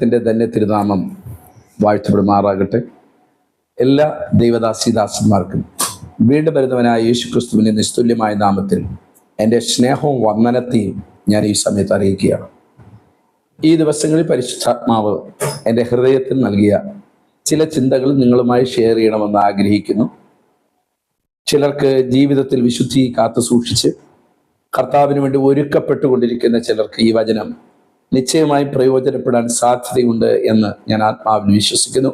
ത്തിൻ്റെ തന്നെ തിരുനാമം വാഴ്ത്തപ്പെടുമാറാകട്ടെ. എല്ലാ ദൈവദാസിദാസന്മാർക്കും വീണ്ടും വരുന്നവനായ യേശു ക്രിസ്തുവിൻ്റെ നിസ്തുല്യമായ നാമത്തിൽ എൻ്റെ സ്നേഹവും വന്ദനത്തെയും ഞാൻ ഈ സമയത്ത് അറിയിക്കുകയാണ്. ഈ ദിവസങ്ങളിൽ പരിശുദ്ധാത്മാവ് എൻ്റെ ഹൃദയത്തിൽ നൽകിയ ചില ചിന്തകൾ നിങ്ങളുമായി ഷെയർ ചെയ്യണമെന്ന് ആഗ്രഹിക്കുന്നു. ചിലർക്ക് ജീവിതത്തിൽ വിശുദ്ധി കാത്തു സൂക്ഷിച്ച് കർത്താവിന് വേണ്ടി ഒരുക്കപ്പെട്ടുകൊണ്ടിരിക്കുന്ന ചിലർക്ക് ഈ വചനം നിശ്ചയമായി പ്രയോജനപ്പെടാൻ സാധ്യതയുണ്ട് എന്ന് ഞാൻ ആത്മാവിൽ വിശ്വസിക്കുന്നു.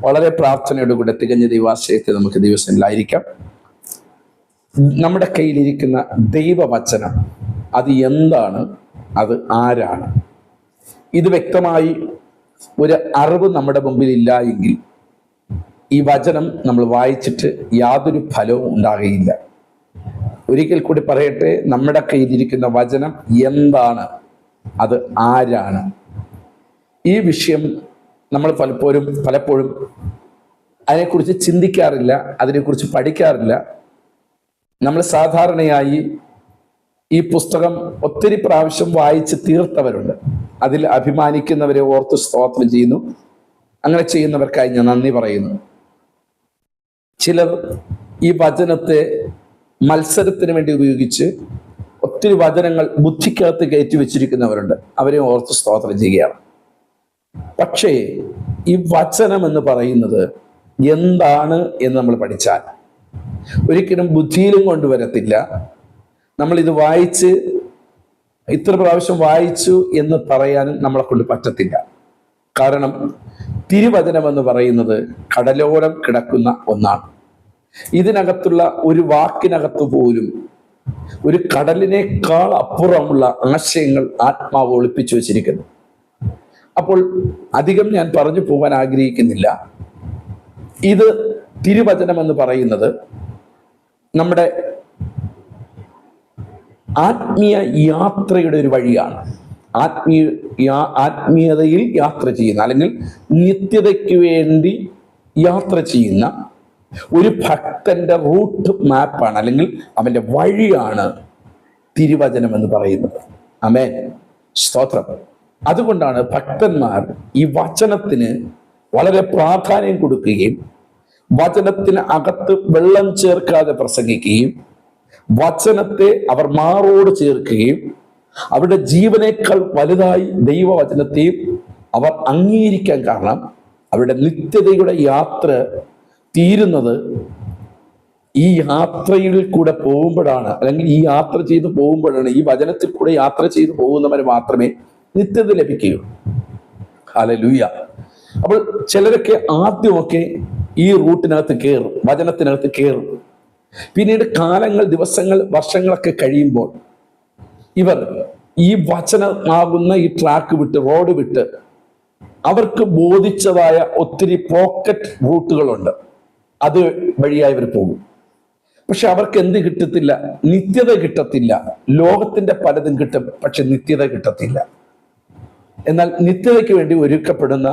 വളരെ പ്രാർത്ഥനയോടുകൂടെ തികഞ്ഞ ദൈവാശ്രയത്തെ നമുക്ക് ദിവസങ്ങളിലായിരിക്കാം. നമ്മുടെ കയ്യിലിരിക്കുന്ന ദൈവവചനം അത് എന്താണ്, അത് ആരാണ്? ഇത് വ്യക്തമായി ഒരു അറിവ് നമ്മുടെ മുമ്പിൽ ഇല്ല എങ്കിൽ ഈ വചനം നമ്മൾ വായിച്ചിട്ട് യാതൊരു ഫലവും ഉണ്ടാകുകയില്ല. ഒരിക്കൽ കൂടി പറയട്ടെ, നമ്മുടെ കയ്യിലിരിക്കുന്ന വചനം എന്താണ്, അത് ആരാണ്? ഈ വിഷയം നമ്മൾ പലപ്പോഴും അതിനെക്കുറിച്ച് ചിന്തിക്കാറില്ല, അതിനെക്കുറിച്ച് പഠിക്കാറില്ല. നമ്മൾ സാധാരണയായി ഈ പുസ്തകം ഒത്തിരി പ്രാവശ്യം വായിച്ച് തീർത്തവരുണ്ട്. അതിൽ അഭിമാനിക്കുന്നവരെ ഓർത്ത് സ്തോത്രം ചെയ്യുന്നു. അങ്ങനെ ചെയ്യുന്നവർക്കായി ഞാൻ നന്ദി പറയുന്നു. ചിലർ ഈ വചനത്തെ മത്സരത്തിന് വേണ്ടി ഉപയോഗിച്ച് ഒത്തിരി വചനങ്ങൾ ബുദ്ധിക്കകത്ത് കയറ്റി വെച്ചിരിക്കുന്നവരുണ്ട്. അവരെ ഓർത്ത് സ്തോത്രം ചെയ്യുകയാണ്. പക്ഷേ ഈ വചനം എന്ന് പറയുന്നത് എന്താണ് എന്ന് നമ്മൾ പഠിച്ചാൽ ഒരിക്കലും ബുദ്ധിയിലും കൊണ്ടുവരത്തില്ല. നമ്മൾ ഇത് വായിച്ച് ഇത്ര പ്രാവശ്യം വായിച്ചു എന്ന് പറയാനും നമ്മളെ കൊണ്ട് പറ്റത്തില്ല. കാരണം തിരുവചനം എന്ന് പറയുന്നത് കടലോരം കിടക്കുന്ന ഒന്നാണ്. ഇതിനകത്തുള്ള ഒരു വാക്കിനകത്ത് പോലും ഒരു കടലിനേക്കാൾ അപ്പുറമുള്ള ആശയങ്ങൾ ആത്മാവ് ഒളിപ്പിച്ചു വച്ചിരിക്കുന്നു. അപ്പോൾ അധികം ഞാൻ പറഞ്ഞു പോകാൻ ആഗ്രഹിക്കുന്നില്ല. ഇത് തിരുവചനം എന്ന് പറയുന്നത് നമ്മുടെ ആത്മീയ യാത്രയുടെ ഒരു വഴിയാണ്. ആത്മീയതയിൽ യാത്ര ചെയ്യുന്ന, അല്ലെങ്കിൽ നിത്യതയ്ക്ക് വേണ്ടി യാത്ര ചെയ്യുന്ന ഒരു ഭക്തന്റെ റൂട്ട് മാപ്പാണ്, അല്ലെങ്കിൽ അവന്റെ വഴിയാണ് തിരുവചനം എന്ന് പറയുന്നത്. ആമേൻ, സ്തോത്രം. അതുകൊണ്ടാണ് ഭക്തന്മാർ ഈ വചനത്തിന് വളരെ പ്രാധാന്യം കൊടുക്കുകയും വചനത്തിന് അകത്ത് വെള്ളം ചേർക്കാതെ പ്രസംഗിക്കുകയും വചനത്തെ അവർ മാറോട് ചേർക്കുകയും അവരുടെ ജീവനേക്കാൾ വലുതായി ദൈവവചനത്തെയും അവർ അംഗീകരിക്കാൻ കാരണം അവരുടെ നിത്യതയുടെ യാത്ര തീരുന്നത് ഈ യാത്രയിൽ കൂടെ പോകുമ്പോഴാണ്, അല്ലെങ്കിൽ ഈ യാത്ര ചെയ്ത് പോകുമ്പോഴാണ്, ഈ വചനത്തിൽ കൂടെ യാത്ര ചെയ്ത് പോകുന്നവന് മാത്രമേ നിത്യത ലഭിക്കുകയുള്ളൂ. ഹല്ലേലൂയ. അപ്പോൾ ചിലരൊക്കെ ആദ്യമൊക്കെ ഈ റൂട്ടിനകത്ത് കയറും, വചനത്തിനകത്ത് കയറും. പിന്നീട് കാലങ്ങൾ, ദിവസങ്ങൾ, വർഷങ്ങളൊക്കെ കഴിയുമ്പോൾ ഇവർ ഈ വചനമാകുന്ന ഈ ട്രാക്ക് വിട്ട്, റോഡ് വിട്ട് അവർക്ക് ബോധിച്ചതായ ഒത്തിരി പോക്കറ്റ് റൂട്ടുകളുണ്ട്. അത് വഴിയായി ഇവർ പോകും. പക്ഷെ അവർക്ക് എന്ത് കിട്ടത്തില്ല? നിത്യത കിട്ടത്തില്ല. ലോകത്തിന്റെ പലതും കിട്ടും, പക്ഷെ നിത്യത കിട്ടത്തില്ല. എന്നാൽ നിത്യതയ്ക്ക് വേണ്ടി ഒരുക്കപ്പെടുന്ന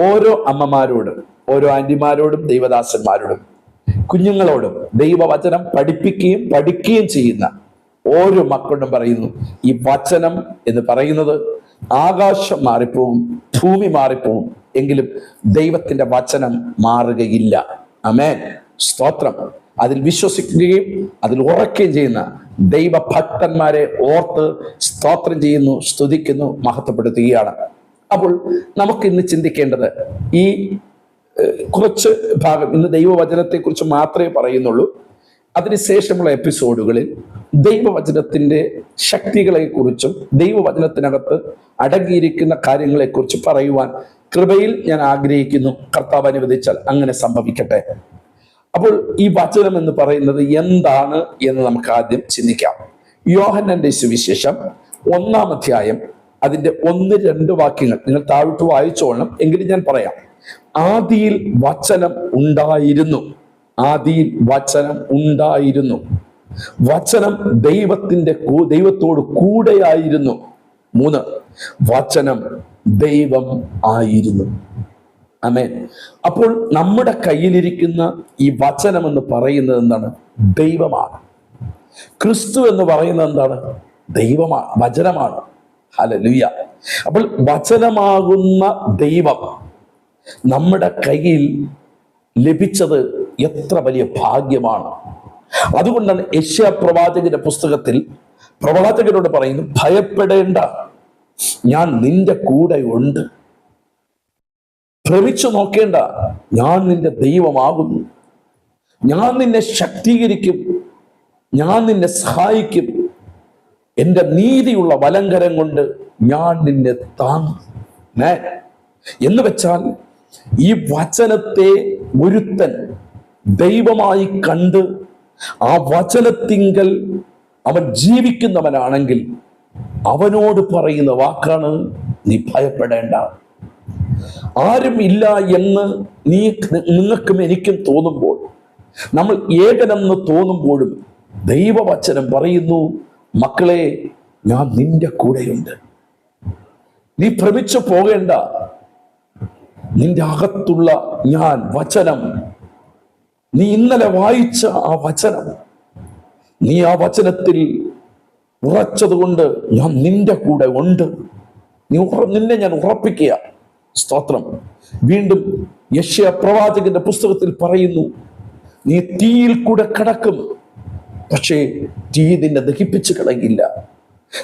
ഓരോ അമ്മമാരോടും, ഓരോ ആന്റിമാരോടും, ദൈവദാസന്മാരോടും, കുഞ്ഞുങ്ങളോടും ദൈവവചനം പഠിക്കുകയും ചെയ്യുന്ന ഓരോ മക്കളോടും പറയുന്നു, ഈ വചനം എന്ന് പറയുന്നത് ആകാശം മാറിപ്പോവും, ഭൂമി മാറിപ്പോവും, എങ്കിലും ദൈവത്തിന്റെ വചനം മാറുകയില്ല. ആമേൻ, സ്തോത്രം. അതിൽ വിശ്വസിക്കുകയും അതിൽ ഉറക്കുകയും ചെയ്യുന്ന ദൈവഭക്തന്മാരെ ഓർത്ത് സ്തോത്രം ചെയ്യുന്നു, സ്തുതിക്കുന്നു, മഹത്വപ്പെടുത്തുകയാണ്. അപ്പോൾ നമുക്ക് ഇന്ന് ചിന്തിക്കേണ്ടത് ഈ കുറച്ച് ഭാഗം, ഇന്ന് ദൈവവചനത്തെക്കുറിച്ച് മാത്രമേ പറയുന്നുള്ളൂ. അതിനുശേഷമുള്ള എപ്പിസോഡുകളിൽ ദൈവവചനത്തിന്റെ ശക്തികളെക്കുറിച്ചും ദൈവവചനത്തിനകത്ത് അടങ്ങിയിരിക്കുന്ന കാര്യങ്ങളെക്കുറിച്ച് പറയുവാൻ കൃപയിൽ ഞാൻ ആഗ്രഹിക്കുന്നു. കർത്താവ് അനുവദിച്ചാൽ അങ്ങനെ സംഭവിക്കട്ടെ. അപ്പോൾ ഈ വചനം എന്ന് പറയുന്നത് എന്താണ് എന്ന് നമുക്ക് ആദ്യം ചിന്തിക്കാം. യോഹന്നാന്റെ സുവിശേഷം 1-ാം അധ്യായം അതിന്റെ 1-2 വാക്യങ്ങൾ നിങ്ങൾ താഴോട്ട് വായിച്ചോളണം, എങ്കിലും ഞാൻ പറയാം. ആദിയിൽ വചനം ഉണ്ടായിരുന്നു, ആദിയിൽ വചനം ഉണ്ടായിരുന്നു, വചനം ദൈവത്തോട് കൂടെയായിരുന്നു. 3, വചനം ദൈവം ആയിരുന്നു. ആമേൻ. അപ്പോൾ നമ്മുടെ കയ്യിലിരിക്കുന്ന ഈ വചനം എന്ന് പറയുന്നത് എന്താണ്? ദൈവമാണ്. ക്രിസ്തു എന്ന് പറയുന്നത് എന്താണ്? ദൈവമാണ്, വചനമാണ്. ഹല്ലേലൂയ. അപ്പോൾ വചനമാകുന്ന ദൈവം നമ്മുടെ കയ്യിൽ ലഭിച്ചത് എത്ര വലിയ ഭാഗ്യമാണ്. അതുകൊണ്ടാണ് യെശയ്യാ പ്രവാചകന്റെ പുസ്തകത്തിൽ പ്രവാചകനോട് പറയുന്നു, ഭയപ്പെടേണ്ട, ഞാൻ നിന്റെ കൂടെ ഉണ്ട്. ഭ്രമിച്ചു നോക്കേണ്ട, ഞാൻ നിന്റെ ദൈവമാകുന്നു. ഞാൻ നിന്നെ ശക്തീകരിക്കും, ഞാൻ നിന്നെ സഹായിക്കും. എൻ്റെ നീതിയുള്ള വലങ്കരം കൊണ്ട് ഞാൻ നിന്നെ താങ്ങും. എന്ന് വെച്ചാൽ ഈ വചനത്തെ ഒരുത്തൻ ദൈവമായി കണ്ട് ആ വചനത്തിങ്കൽ അവൻ ജീവിക്കുന്നവനാണെങ്കിൽ അവനോട് പറയുന്ന വാക്കാണ്, നീ ഭയപ്പെടേണ്ട. ആരും ഇല്ല എന്ന് നിങ്ങൾക്കും എനിക്കും തോന്നുമ്പോൾ, നമ്മൾ ഏകനെന്ന് തോന്നുമ്പോഴും ദൈവവചനം പറയുന്നു, മക്കളെ, ഞാൻ നിന്റെ കൂടെയുണ്ട്. നീ ഭ്രമിച്ചു പോകേണ്ട. നിന്റെ അകത്തുള്ള ഞാൻ വചനം, നീ ഇന്നലെ വായിച്ച ആ വചനം, നീ ആ വചനത്തിൽ ഉറച്ചതുകൊണ്ട് ഞാൻ നിന്റെ കൂടെ ഉണ്ട്. നിന്നെ ഞാൻ ഉറപ്പിക്കുക. സ്തോത്രം. വീണ്ടും യെശയ്യാ പ്രവാചകന്റെ പുസ്തകത്തിൽ പറയുന്നു, നീ തീയിൽ കൂടെ കടക്കും, പക്ഷേ തീ നിന്നെ ദഹിപ്പിച്ച് കളയില്ല.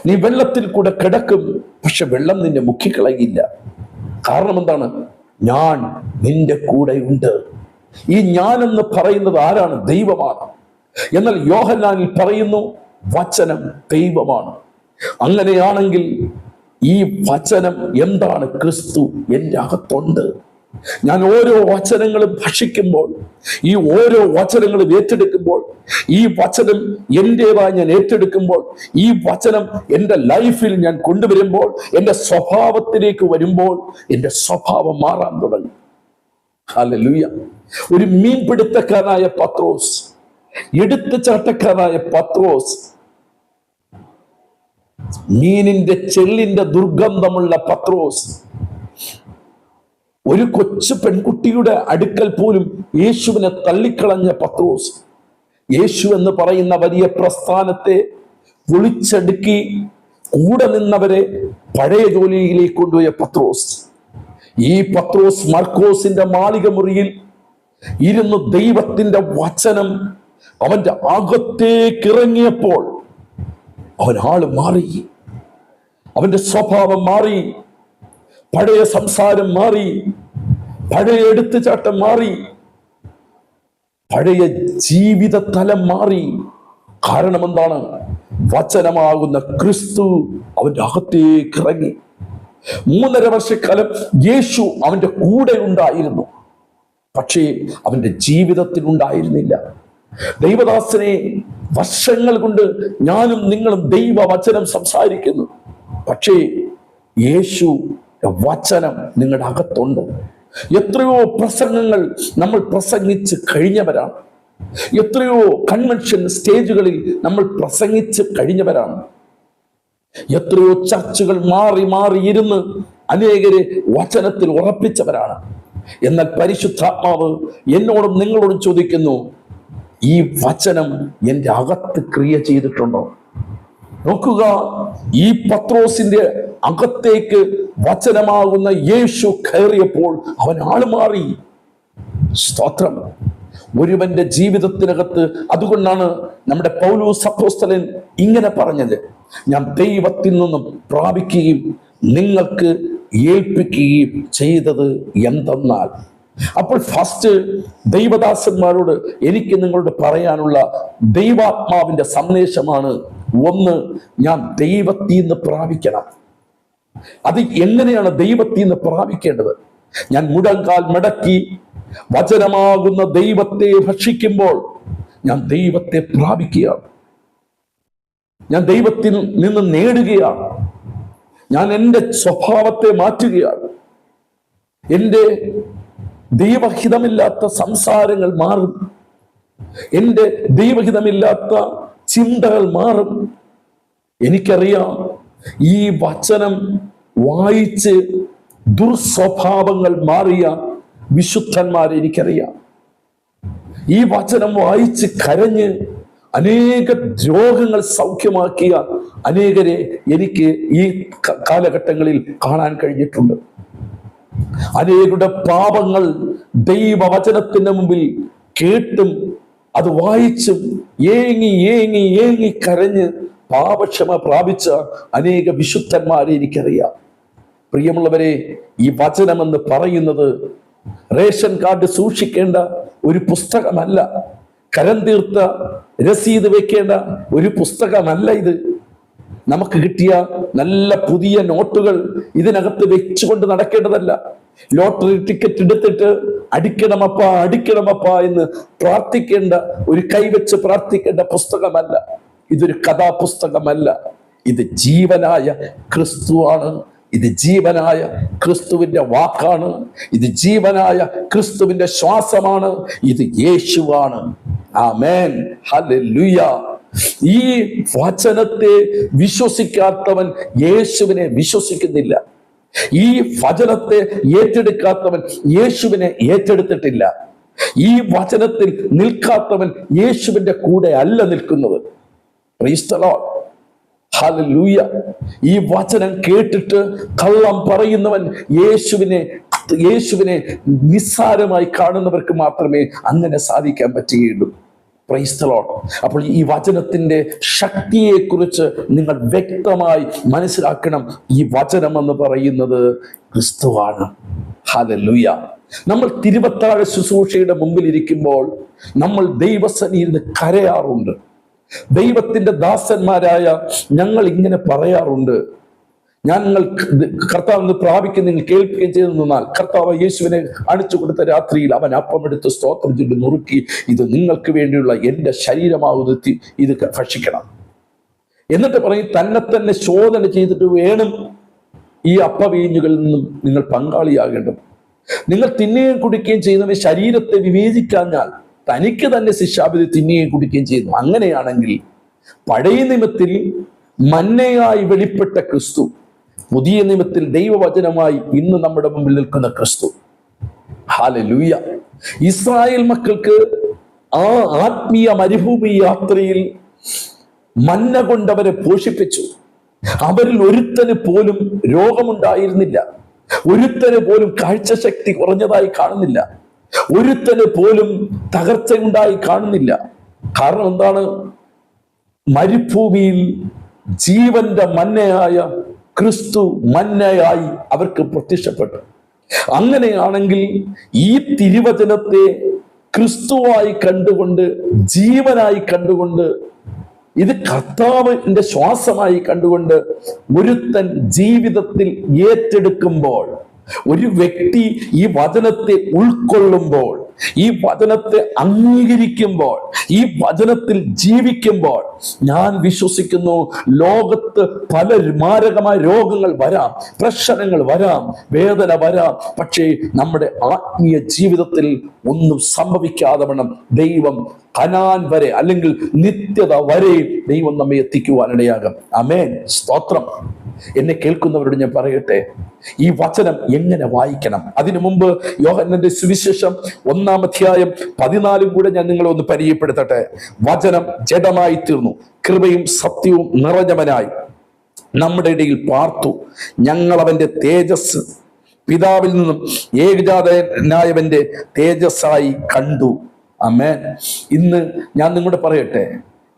നീ വെള്ളത്തിൽ കൂടെ കിടക്കും, പക്ഷെ വെള്ളം നിന്നെ മുക്കിക്കളയില്ല. കാരണം എന്താണ്? ഞാൻ നിന്റെ കൂടെ ഉണ്ട്. ഈ ഞാൻ എന്ന് പറയുന്നത് ആരാണ്? ദൈവമാണ്. എന്നാൽ യോഹന്നാനിൽ പറയുന്നു, വചനം ദൈവമാണ്. അങ്ങനെയാണെങ്കിൽ ഈ വചനം എന്താണ്? ക്രിസ്തു എൻ്റെ അകത്തുണ്ട്. ഞാൻ ഓരോ വചനങ്ങളും ഭക്ഷിക്കുമ്പോൾ, ഈ ഓരോ വചനങ്ങളും ഏറ്റെടുക്കുമ്പോൾ, ഈ വചനം എന്റേതായി ഞാൻ ഏറ്റെടുക്കുമ്പോൾ, ഈ വചനം എൻ്റെ ലൈഫിൽ ഞാൻ കൊണ്ടുവരുമ്പോൾ, എൻ്റെ സ്വഭാവത്തിലേക്ക് വരുമ്പോൾ എൻ്റെ സ്വഭാവം മാറാൻ തുടങ്ങി. ഹല്ലേലൂയ. ഒരു മീൻപിടുത്തക്കാരനായ പത്രോസ്, എടുത്തുചാട്ടക്കാരനായ പത്രോസ്, മീനിന്റെ ചെള്ളിന്റെ ദുർഗന്ധമുള്ള പത്രോസ്, ഒരു കൊച്ചു പെൺകുട്ടിയുടെ അടുക്കൽ പോലും യേശുവിനെ തള്ളിക്കളഞ്ഞ പത്രോസ്, യേശു എന്ന് പറയുന്ന വലിയ പ്രസ്ഥാനത്തെ പൊളിച്ചടുക്കി കൂടെ നിന്നവരെ പഴയ ജോലിയിലേക്ക് കൊണ്ടുപോയ പത്രോസ്, ഈ പത്രോസ് മർക്കോസിന്റെ മാളിക മുറിയിൽ ഇരുന്ന് ദൈവത്തിന്റെ വചനം അവന്റെ അകത്തേക്കിറങ്ങിയപ്പോൾ അവൻ ആള് മാറി, അവന്റെ സ്വഭാവം മാറി, പഴയ സംസാരം മാറി, പഴയ എടുത്തുചാട്ടം മാറി, പഴയ ജീവിത തലം മാറി. കാരണം എന്താണ്? വചനമാകുന്ന ക്രിസ്തു അവന്റെ അകത്തേക്ക് ഇറങ്ങി. 3.5 വർഷക്കാലം യേശു അവന്റെ കൂടെ ഉണ്ടായിരുന്നു, പക്ഷേ അവന്റെ ജീവിതത്തിൽ ഉണ്ടായിരുന്നില്ല. ദൈവദാസനെ, വർഷങ്ങൾ കൊണ്ട് ഞാനും നിങ്ങളും ദൈവവചനം സംസാരിക്കുന്നു, പക്ഷേ യേശു വചനം നിങ്ങളുടെ അകത്തുണ്ട്. എത്രയോ പ്രസംഗങ്ങൾ നമ്മൾ പ്രസംഗിച്ച് കഴിഞ്ഞവരാണ്. എത്രയോ കൺവെൻഷൻ സ്റ്റേജുകളിൽ നമ്മൾ പ്രസംഗിച്ച് കഴിഞ്ഞവരാണ്. എത്രയോ ചർച്ചുകൾ മാറി മാറി ഇരുന്ന് അനേകരെ വചനത്തിൽ ഉറപ്പിച്ചവരാണ്. എന്നാൽ പരിശുദ്ധാത്മാവ് എന്നോടും നിങ്ങളോടും ചോദിക്കുന്നു, ഈ വചനം എൻ്റെ അകത്ത് ക്രിയ ചെയ്തിട്ടുണ്ടോ? നോക്കുക, ഈ പത്രോസിന്റെ അകത്തേക്ക് വചനമാകുന്ന യേശു കയറിയപ്പോൾ അവൻ ആള് മാറി. സ്തോത്രം. ഒരുവന്റെ ജീവിതത്തിനകത്ത്, അതുകൊണ്ടാണ് നമ്മുടെ പൗലോസ് അപ്പോസ്തലൻ ഇങ്ങനെ പറഞ്ഞത്, ഞാൻ ദൈവത്തിൽ നിന്നും പ്രാപിക്കുകയും നിങ്ങൾക്ക് ഏൽപ്പിക്കുകയും ചെയ്തത് എന്തെന്നാൽ. അപ്പോൾ ഫസ്റ്റ് ദൈവദാസന്മാരോട് എനിക്ക് നിങ്ങളോട് പറയാനുള്ള ദൈവാത്മാവിന്റെ സന്ദേശമാണ്, ഒന്ന്, ഞാൻ ദൈവത്തിൽ നിന്ന് പ്രാപിക്കണം. അത് എങ്ങനെയാണ് ദൈവത്തിൽ നിന്ന് പ്രാപിക്കേണ്ടത്? ഞാൻ മുഴങ്കാൽ മടക്കി വചനമാകുന്ന ദൈവത്തെ ഭക്ഷിക്കുമ്പോൾ ഞാൻ ദൈവത്തെ പ്രാപിക്കുകയാണ്, ഞാൻ ദൈവത്തിൽ നിന്ന് നേടുകയാണ്, ഞാൻ എൻ്റെ സ്വഭാവത്തെ മാറ്റുകയാണ്. എൻ്റെ ദൈവഹിതമില്ലാത്ത സംസാരങ്ങൾ മാറും, എൻ്റെ ദൈവഹിതമില്ലാത്ത ചിന്തകൾ മാറും. എനിക്കറിയാം, ഈ വചനം വായിച്ച് ദുർസ്വഭാവങ്ങൾ മാറിയ വിശുദ്ധന്മാരെ എനിക്കറിയാം. ഈ വചനം വായിച്ച് കരഞ്ഞ് അനേക രോഗങ്ങൾ സൗഖ്യമാക്കിയ അനേകരെ എനിക്ക് ഈ കാലഘട്ടങ്ങളിൽ കാണാൻ കഴിഞ്ഞിട്ടുണ്ട്. അനേകരുടെ പാപങ്ങൾ ദൈവവചനത്തിന് മുമ്പിൽ കേട്ടും അത് വായിച്ചും ഏങ്ങി ഏങ്ങി ഏങ്ങി കരഞ്ഞ് പാപക്ഷമ പ്രാപിച്ച അനേക വിശുദ്ധന്മാരെ എനിക്കറിയാം. പ്രിയമുള്ളവരെ, ഈ വചനമെന്ന് പറയുന്നത് റേഷൻ കാർഡ് സൂക്ഷിക്കേണ്ട ഒരു പുസ്തകമല്ല, കരം തീർത്ത രസീത് വെക്കേണ്ട ഒരു പുസ്തകമല്ല ഇത്. നമുക്ക് കിട്ടിയ നല്ല പുതിയ നോട്ടുകൾ ഇതിനകത്ത് വെച്ചുകൊണ്ട് നടക്കേണ്ടതല്ല. ലോട്ടറി ടിക്കറ്റ് എടുത്തിട്ട് അടിക്കണമപ്പ എന്ന് പ്രാർത്ഥിക്കേണ്ട, ഒരു കൈവച്ച് പ്രാർത്ഥിക്കേണ്ട പുസ്തകമല്ല. ഇതൊരു കഥാപുസ്തകമല്ല. ഇത് ജീവനായ ക്രിസ്തുവാണ്. ഇത് ജീവനായ ക്രിസ്തുവിന്റെ വാക്കാണ്. ഇത് ജീവനായ ക്രിസ്തുവിന്റെ ശ്വാസമാണ്. ഇത് യേശുവാണ്. ആമേൻ, ഹല്ലേലൂയ. ഈ വചനത്തെ വിശ്വസിക്കാത്തവൻ യേശുവിനെ വിശ്വസിക്കുന്നില്ല. ഈ വചനത്തെ ഏറ്റെടുക്കാത്തവൻ യേശുവിനെ ഏറ്റെടുത്തിട്ടില്ല. ഈ വചനത്തിൽ നിൽക്കാത്തവൻ യേശുവിന്റെ കൂടെ അല്ല നിൽക്കുന്നത്. Price the Lord, hallelujah. ഈ വചനം കേട്ടിട്ട് കള്ളം പറയുന്നവൻ യേശുവിനെ നിസ്സാരമായി കാണുന്നവർക്ക് മാത്രമേ അങ്ങനെ സാധിക്കാൻ പറ്റുകയുള്ളൂ. Price the Lord. അപ്പോൾ ഈ വചനത്തിന്റെ ശക്തിയെക്കുറിച്ച് നിങ്ങൾ വ്യക്തമായി മനസ്സിലാക്കണം. ഈ വചനം എന്ന് പറയുന്നത് ക്രിസ്തുവാണ്. ഹല്ലേലൂയ. നമ്മൾ തിരുവത്താഴ ശുശ്രൂഷയുടെ മുമ്പിൽ ഇരിക്കുമ്പോൾ നമ്മൾ ദൈവസന്നിധിയിൽ കരയാറുണ്ട്. ദൈവത്തിന്റെ ദാസന്മാരായ ഞങ്ങൾ ഇങ്ങനെ പറയാറുണ്ട്, ഞങ്ങൾ കർത്താവിന് പ്രാപിക്കുകയും നിങ്ങൾ കേൾക്കുകയും ചെയ്തു നിന്നാൽ, കർത്താവ് യേശുവിനെ കാണിച്ചു കൊടുത്ത രാത്രിയിൽ അവൻ അപ്പമെടുത്ത് സ്തോത്രം ചൊല്ലി നുറുക്കി, ഇത് നിങ്ങൾക്ക് വേണ്ടിയുള്ള എൻ്റെ ശരീരമാവുന്ന ഇത് ഭക്ഷിക്കണം. എന്നിട്ട് പറയും, തന്നെ ശോധന ചെയ്തിട്ട് വേണം ഈ അപ്പവീഞ്ഞുകളിൽ നിന്നും നിങ്ങൾ പങ്കാളിയാകേണ്ടത്. നിങ്ങൾ തിന്നുകയും കുടിക്കുകയും ചെയ്യുന്നവ ശരീരത്തെ വിവേചിക്കാഞ്ഞാൽ തനിക്ക് തന്നെ ശിക്ഷാവിധി തിന്നുകയും കുടിക്കുകയും ചെയ്യുന്നു. അങ്ങനെയാണെങ്കിൽ പഴയ നിയമത്തിൽ മന്നയായി വെളിപ്പെട്ട ക്രിസ്തു, പുതിയ നിയമത്തിൽ ദൈവവചനമായി ഇന്ന് നമ്മുടെ മുമ്പിൽ നിൽക്കുന്ന ക്രിസ്തു. ഹല്ലേലൂയ. ഇസ്രായേൽ മക്കൾക്ക് ആ ആത്മീയ മരുഭൂമി യാത്രയിൽ മന്ന കൊണ്ടവരെ പോഷിപ്പിച്ചു. അവരിൽ ഒരുത്തന് പോലും രോഗമുണ്ടായിരുന്നില്ല. ഒരുത്തന് പോലും കാഴ്ചശക്തി കുറഞ്ഞതായി കാണുന്നില്ല. ഒരുത്തന് പോലും തകർച്ചയുണ്ടായി കാണുന്നില്ല. കാരണം എന്താണ്? മരുഭൂമിയിൽ ജീവന്റെ മന്നയായ ക്രിസ്തു മന്നയായി അവർക്ക് പ്രത്യക്ഷപ്പെട്ടു. അങ്ങനെയാണെങ്കിൽ ഈ തിരുവചനത്തെ ക്രിസ്തുവായി കണ്ടുകൊണ്ട്, ജീവനായി കണ്ടുകൊണ്ട്, ഇത് കർത്താവിന്റെ ശ്വാസമായി കണ്ടുകൊണ്ട് ഒരുത്തൻ ജീവിതത്തിൽ ഏറ്റെടുക്കുമ്പോൾ, ഒരു വ്യക്തി ഈ വചനത്തെ ഉൾക്കൊള്ളുമ്പോൾ, ഈ വചനത്തെ അംഗീകരിക്കുമ്പോൾ, ഈ വചനത്തിൽ ജീവിക്കുമ്പോൾ, ഞാൻ വിശ്വസിക്കുന്നു ലോകത്ത് പല മാരകമായ രോഗങ്ങൾ വരാം, പ്രശ്നങ്ങൾ വരാം, വേദന വരാം. പക്ഷേ നമ്മുടെ ആത്മീയ ജീവിതത്തിൽ ഒന്നും സംഭവിക്കാതെ വണ്ണം ദൈവം കനാൻ വരെ, അല്ലെങ്കിൽ നിത്യത വരെ ദൈവം നമ്മെ എത്തിക്കുവാനിടയാകും. ആമേൻ, സ്തോത്രം. എന്നെ കേൾക്കുന്നവരോട് ഞാൻ പറയട്ടെ, ഈ വചനം എങ്ങനെ വായിക്കണം? അതിനു മുമ്പ് യോഹന്നാന്റെ സുവിശേഷം 1-ാം അധ്യായം 14 കൂടെ ഞാൻ നിങ്ങളെ ഒന്ന് പരിചയപ്പെടുത്തട്ടെ. വചനം ജഡമായി തീർന്നു, കൃപയും സത്യവും നിറഞ്ഞവനായി നമ്മുടെ ഇടയിൽ പാർത്തു. ഞങ്ങൾ അവന്റെ തേജസ് പിതാവിൽ നിന്നും ഏകജാതനായവന്റെ തേജസ്സായി കണ്ടു. ആമേൻ. ഇന്ന് ഞാൻ നിങ്ങളോട് പറയട്ടെ,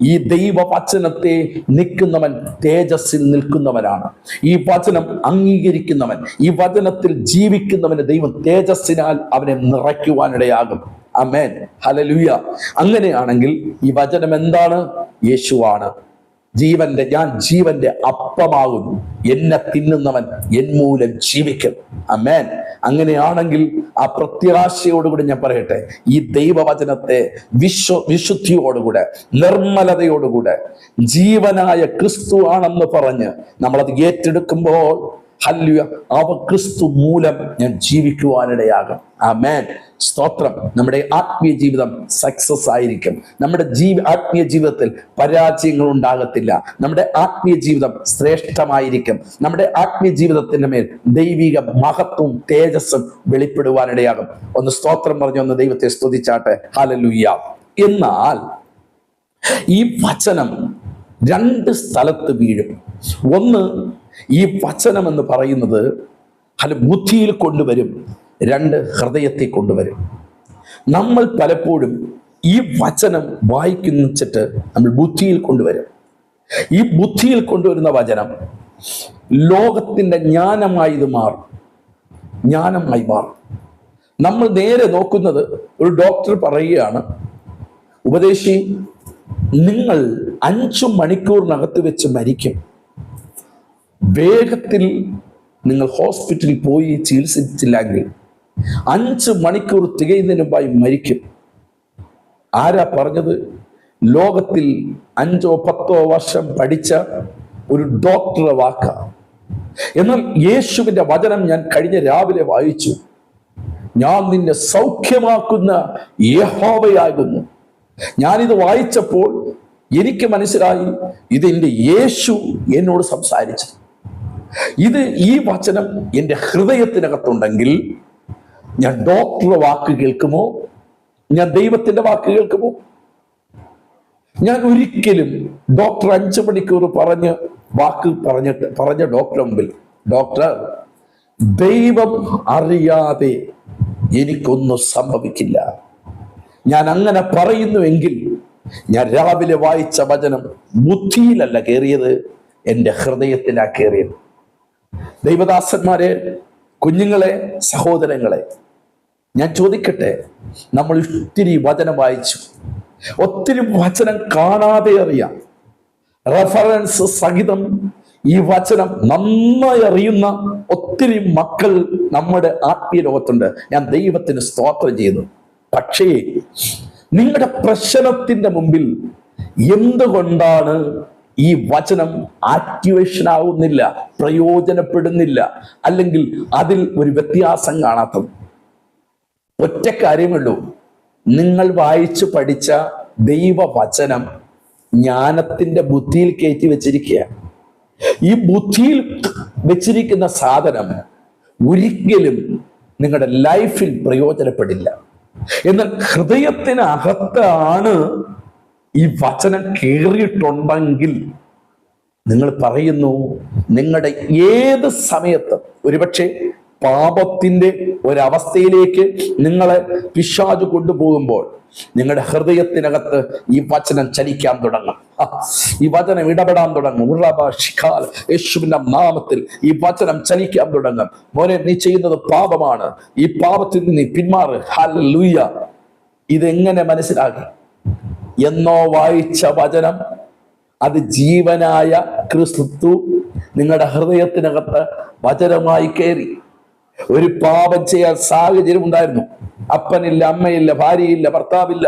ഈ ദൈവവചനത്തെ നിൽക്കുന്നവൻ തേജസ്സിൽ നിൽക്കുന്നവനാണ്. ഈ വചനം അംഗീകരിക്കുന്നവൻ, ഈ വചനത്തിൽ ജീവിക്കുന്നവന് ദൈവം തേജസ്സിനാൽ അവനെ നിറയ്ക്കുവാനിടയാകും. ആമേൻ, ഹല്ലേലൂയ. അങ്ങനെയാണെങ്കിൽ ഈ വചനം എന്താണ്? യേശുവാണ്. ഞാൻ ജീവന്റെ അപ്പമാകുന്നു, എന്നെ തിന്നുന്നവൻ എൻ മൂലം ജീവിക്കും. ആമേൻ. അങ്ങനെയാണെങ്കിൽ ആ പ്രത്യാശയോടുകൂടി ഞാൻ പറയട്ടെ, ഈ ദൈവവചനത്തെ വിശുദ്ധിയോടുകൂടെ, നിർമ്മലതയോടുകൂടെ, ജീവനായ ക്രിസ്തു ആണെന്ന് പറഞ്ഞ് നമ്മളത് ഏറ്റെടുക്കുമ്പോൾ, ഹല്ലേലൂയ, അവ ക്രിസ്തു മൂലം ഞാൻ ജീവിക്കുവാനിടയാകും. ആമേൻ, സ്തോത്രം. നമ്മുടെ ആത്മീയ ജീവിതം സക്സസ് ആയിരിക്കും. നമ്മുടെ ആത്മീയ ജീവിതത്തിൽ പരാജയങ്ങൾ ഉണ്ടാകത്തില്ല. നമ്മുടെ ആത്മീയ ജീവിതം ശ്രേഷ്ഠമായിരിക്കും. നമ്മുടെ ആത്മീയ ജീവിതത്തിന്റെ മേൽ ദൈവിക മഹത്വവും തേജസ്സും വെളിപ്പെടുവാനിടയാകും. ഒന്ന് സ്തോത്രം പറഞ്ഞു, ഒന്ന് ദൈവത്തെ സ്തുതിച്ചാട്ടെ. ഹല്ലേലൂയ. എന്നാൽ ഈ വചനം രണ്ട് സ്ഥലത്ത് വീഴും. ഒന്ന്, ഈ വചനം എന്ന് പറയുന്നത് ബുദ്ധിയിൽ കൊണ്ടുവരും. രണ്ട്, ഹൃദയത്തെ കൊണ്ടുവരും. നമ്മൾ പലപ്പോഴും ഈ വചനം വായിക്കുന്നിച്ചിട്ട് നമ്മൾ ബുദ്ധിയിൽ കൊണ്ടുവരും. ഈ ബുദ്ധിയിൽ കൊണ്ടുവരുന്ന വചനം ലോകത്തിന്റെ ജ്ഞാനമായി ഇത് മാറും. ജ്ഞാനമായി മാറും. നമ്മൾ നേരെ നോക്കുന്നത്, ഒരു ഡോക്ടർ പറയുകയാണ്, ഉപദേശി, നിങ്ങൾ 5 മണിക്കൂറിനകത്ത് വെച്ച് മരിക്കും. വേഗത്തിൽ നിങ്ങൾ ഹോസ്പിറ്റലിൽ പോയി ചികിത്സിച്ചില്ലെങ്കിൽ 5 മണിക്കൂർ തികയുന്നതിന് മുമ്പായി മരിക്കും. ആരാ പറഞ്ഞത്? ലോകത്തിൽ 5 or 10 വർഷം പഠിച്ച ഒരു ഡോക്ടറുടെ വാക്ക. എന്നാൽ യേശുവിന്റെ വചനം ഞാൻ കഴിഞ്ഞ രാവിലെ വായിച്ചു. ഞാൻ നിന്നെ സൗഖ്യമാക്കുന്ന യഹോവയാകുന്നു. ഞാനിത് വായിച്ചപ്പോൾ എനിക്ക് മനസ്സിലായി, ഇതെന്റെ യേശു എന്നോട് സംസാരിച്ചു. ഈ വചനം എൻ്റെ ഹൃദയത്തിനകത്തുണ്ടെങ്കിൽ ഞാൻ ഡോക്ടറുടെ വാക്ക് കേൾക്കുമോ? ഞാൻ ദൈവത്തിന്റെ വാക്ക് കേൾക്കുമോ? ഞാൻ ഒരിക്കലും ഡോക്ടർ 5 മണിക്കൂർ പറഞ്ഞ ഡോക്ടർ മുമ്പിൽ, ഡോക്ടർ, ദൈവം അറിയാതെ എനിക്കൊന്നും സംഭവിക്കില്ല, ഞാൻ അങ്ങനെ പറയുന്നുവെങ്കിൽ ഞാൻ രാവിലെ വായിച്ച വചനം ബുദ്ധിയിലല്ല കയറിയത്, എൻ്റെ ഹൃദയത്തിലാ കയറിയത്. ദൈവദാസന്മാരെ, കുഞ്ഞുങ്ങളെ, സഹോദരങ്ങളെ, ഞാൻ ചോദിക്കട്ടെ, നമ്മൾ ഒത്തിരി വചനം വായിച്ചു, ഒത്തിരി വചനം കാണാതെ അറിയാം, റെഫറൻസ് സഹിതം ഈ വചനം നന്നായി അറിയുന്ന ഒത്തിരി മക്കൾ നമ്മുടെ ആത്മീയ ലോകത്തുണ്ട്. ഞാൻ ദൈവത്തിന് സ്തോത്രം ചെയ്യുന്നു. പക്ഷേ നിങ്ങളുടെ പ്രശ്നത്തിന്റെ മുമ്പിൽ എന്തുകൊണ്ടാണ് ഈ വചനം ആക്ടിവേഷൻ ആവുന്നില്ല, പ്രയോജനപ്പെടുന്നില്ല, അല്ലെങ്കിൽ അതിൽ ഒരു വ്യത്യാസം കാണാത്തത്? ഒറ്റ കാര്യമുള്ളൂ, നിങ്ങൾ വായിച്ചു പഠിച്ച ദൈവവചനം ജ്ഞാനത്തിന്റെ ബുദ്ധിയിൽ കയറ്റി വെച്ചിരിക്കുക. ഈ ബുദ്ധിയിൽ വെച്ചിരിക്കുന്ന സാധനം ഒരിക്കലും നിങ്ങളുടെ ലൈഫിൽ പ്രയോജനപ്പെടില്ല. എന്നാൽ ഹൃദയത്തിനകത്താണ് ഈ വചനം കയറിയിട്ടുണ്ടെങ്കിൽ നിങ്ങൾ പറയുന്നു, നിങ്ങളുടെ ഏത് സമയത്തും, ഒരുപക്ഷെ പാപത്തിന്റെ ഒരവസ്ഥയിലേക്ക് നിങ്ങളെ പിശാച് കൊണ്ടുപോകുമ്പോൾ നിങ്ങളുടെ ഹൃദയത്തിനകത്ത് ഈ വചനം ചലിക്കാൻ തുടങ്ങും, ഈ വചനം ഇടപെടാൻ തുടങ്ങും. യേശുവിന്റെ നാമത്തിൽ ഈ വചനം ചലിക്കാൻ തുടങ്ങും. മോനെ, നീ ചെയ്യുന്നത് പാപമാണ്, ഈ പാപത്തിൽ നിന്ന് നീ പിന്മാറ്. ഹല്ലേലൂയ. ഇതെങ്ങനെ മനസ്സിലാക്കി? എന്നോ വായിച്ച വചനം, അത് ജീവനായ ക്രിസ്തു നിങ്ങളുടെ ഹൃദയത്തിനകത്ത് വചനമായി കയറി. ഒരു പാപം ചെയ്യാൻ സാഹചര്യം ഉണ്ടായിരുന്നു. അപ്പനില്ല, അമ്മയില്ല, ഭാര്യയില്ല, ഭർത്താവില്ല,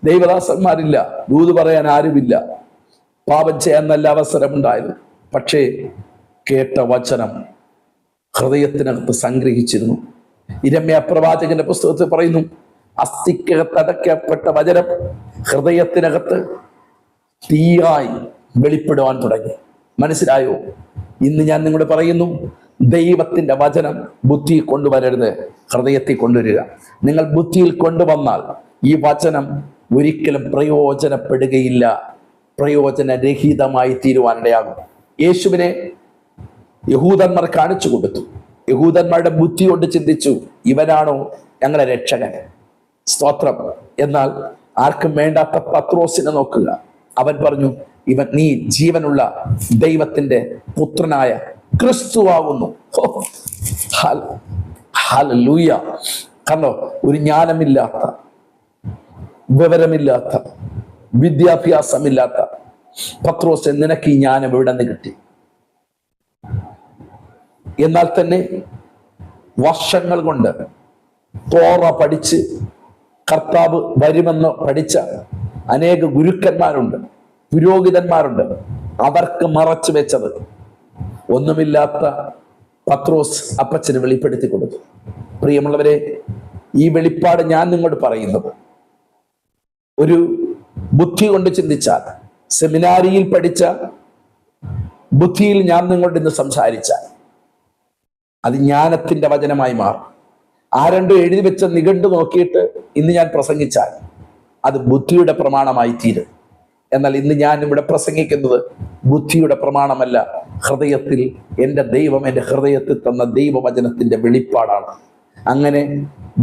ദൈവദാസന്മാരില്ല, ദൂത് പറയാൻ ആരുമില്ല. പാപം ചെയ്യാൻ നല്ല അവസരമുണ്ടായിരുന്നു. പക്ഷേ കേട്ട വചനം ഹൃദയത്തിനകത്ത് സംഗ്രഹിച്ചിരുന്നു. ഇരമ്യാ പ്രവാചകന്റെ പുസ്തകത്തിൽ പറയുന്നു, അസ്ഥിക്കകത്ത് അടക്കപ്പെട്ട വചനം ഹൃദയത്തിനകത്ത് തീയായി വെളിപ്പെടുവാൻ തുടങ്ങി. മനസ്സിലായോ? ഇന്ന് ഞാൻ നിങ്ങളോട് പറയുന്നു, ദൈവത്തിന്റെ വചനം ബുദ്ധിയിൽ കൊണ്ടുവരരുത്, ഹൃദയത്തിൽ കൊണ്ടുവരിക. നിങ്ങൾ ബുദ്ധിയിൽ കൊണ്ടുവന്നാൽ ഈ വചനം ഒരിക്കലും പ്രയോജനപ്പെടുകയില്ല, പ്രയോജനരഹിതമായി തീരുവാനിടയാകും. യേശുവിനെ യഹൂദന്മാർ കാണിച്ചു കൊടുത്തു. യഹൂദന്മാരുടെ ബുദ്ധി കൊണ്ട് ചിന്തിച്ചു, ഇവനാണോ ഞങ്ങളെ രക്ഷകൻ? സ്തോത്രം. എന്നാൽ ആർക്കും വേണ്ടാത്ത പത്രോസിനെ നോക്കുക. അവൻ പറഞ്ഞു, നീ ജീവനുള്ള ദൈവത്തിന്റെ പുത്രനായ ക്രിസ്തുവാകുന്നു. ഹല്ലേലൂയ. കണ്ടോ, ഒരു ജ്ഞാനമില്ലാത്ത, വിവരമില്ലാത്ത, വിദ്യാഭ്യാസമില്ലാത്ത പത്രോസ്, നിനക്ക് ഈ ജ്ഞാനം എവിടെ നിന്ന് കിട്ടി? എന്നാൽ തന്നെ വർഷങ്ങൾ കൊണ്ട് തോറ പഠിച്ച് കർത്താവ് വരുമെന്ന് പഠിച്ച അനേക ഗുരുക്കന്മാരുണ്ട്, പുരോഹിതന്മാരുണ്ട്. അവർക്ക് മറച്ചു വെച്ചത് ഒന്നുമില്ലാത്ത പത്രോസ് അപ്പച്ചന് വെളിപ്പെടുത്തി കൊടുത്തു. പ്രിയമുള്ളവരെ, ഈ വെളിപ്പാട് ഞാൻ നിങ്ങളോട് പറയുന്നത് ഒരു ബുദ്ധി കൊണ്ട് ചിന്തിച്ചാൽ, സെമിനാരിയിൽ പഠിച്ച ബുദ്ധിയിൽ ഞാൻ നിങ്ങളോട് ഇന്ന് സംസാരിച്ചാൽ അത് ജ്ഞാനത്തിന്റെ വചനമായി മാറും. ആരണ്ടോ എഴുതി വെച്ച നിഘണ്ടു നോക്കിയിട്ട് ഇന്ന് ഞാൻ പ്രസംഗിച്ചാൽ അത് ബുദ്ധിയുടെ പ്രമാണമായി തീരും. എന്നാൽ ഇന്ന് ഞാൻ ഇവിടെ പ്രസംഗിക്കുന്നത് ബുദ്ധിയുടെ പ്രമാണമല്ല, ഹൃദയത്തിൽ എൻ്റെ ദൈവം എൻ്റെ ഹൃദയത്തിൽ തന്ന ദൈവവചനത്തിന്റെ വെളിപ്പാടാണ്. അങ്ങനെ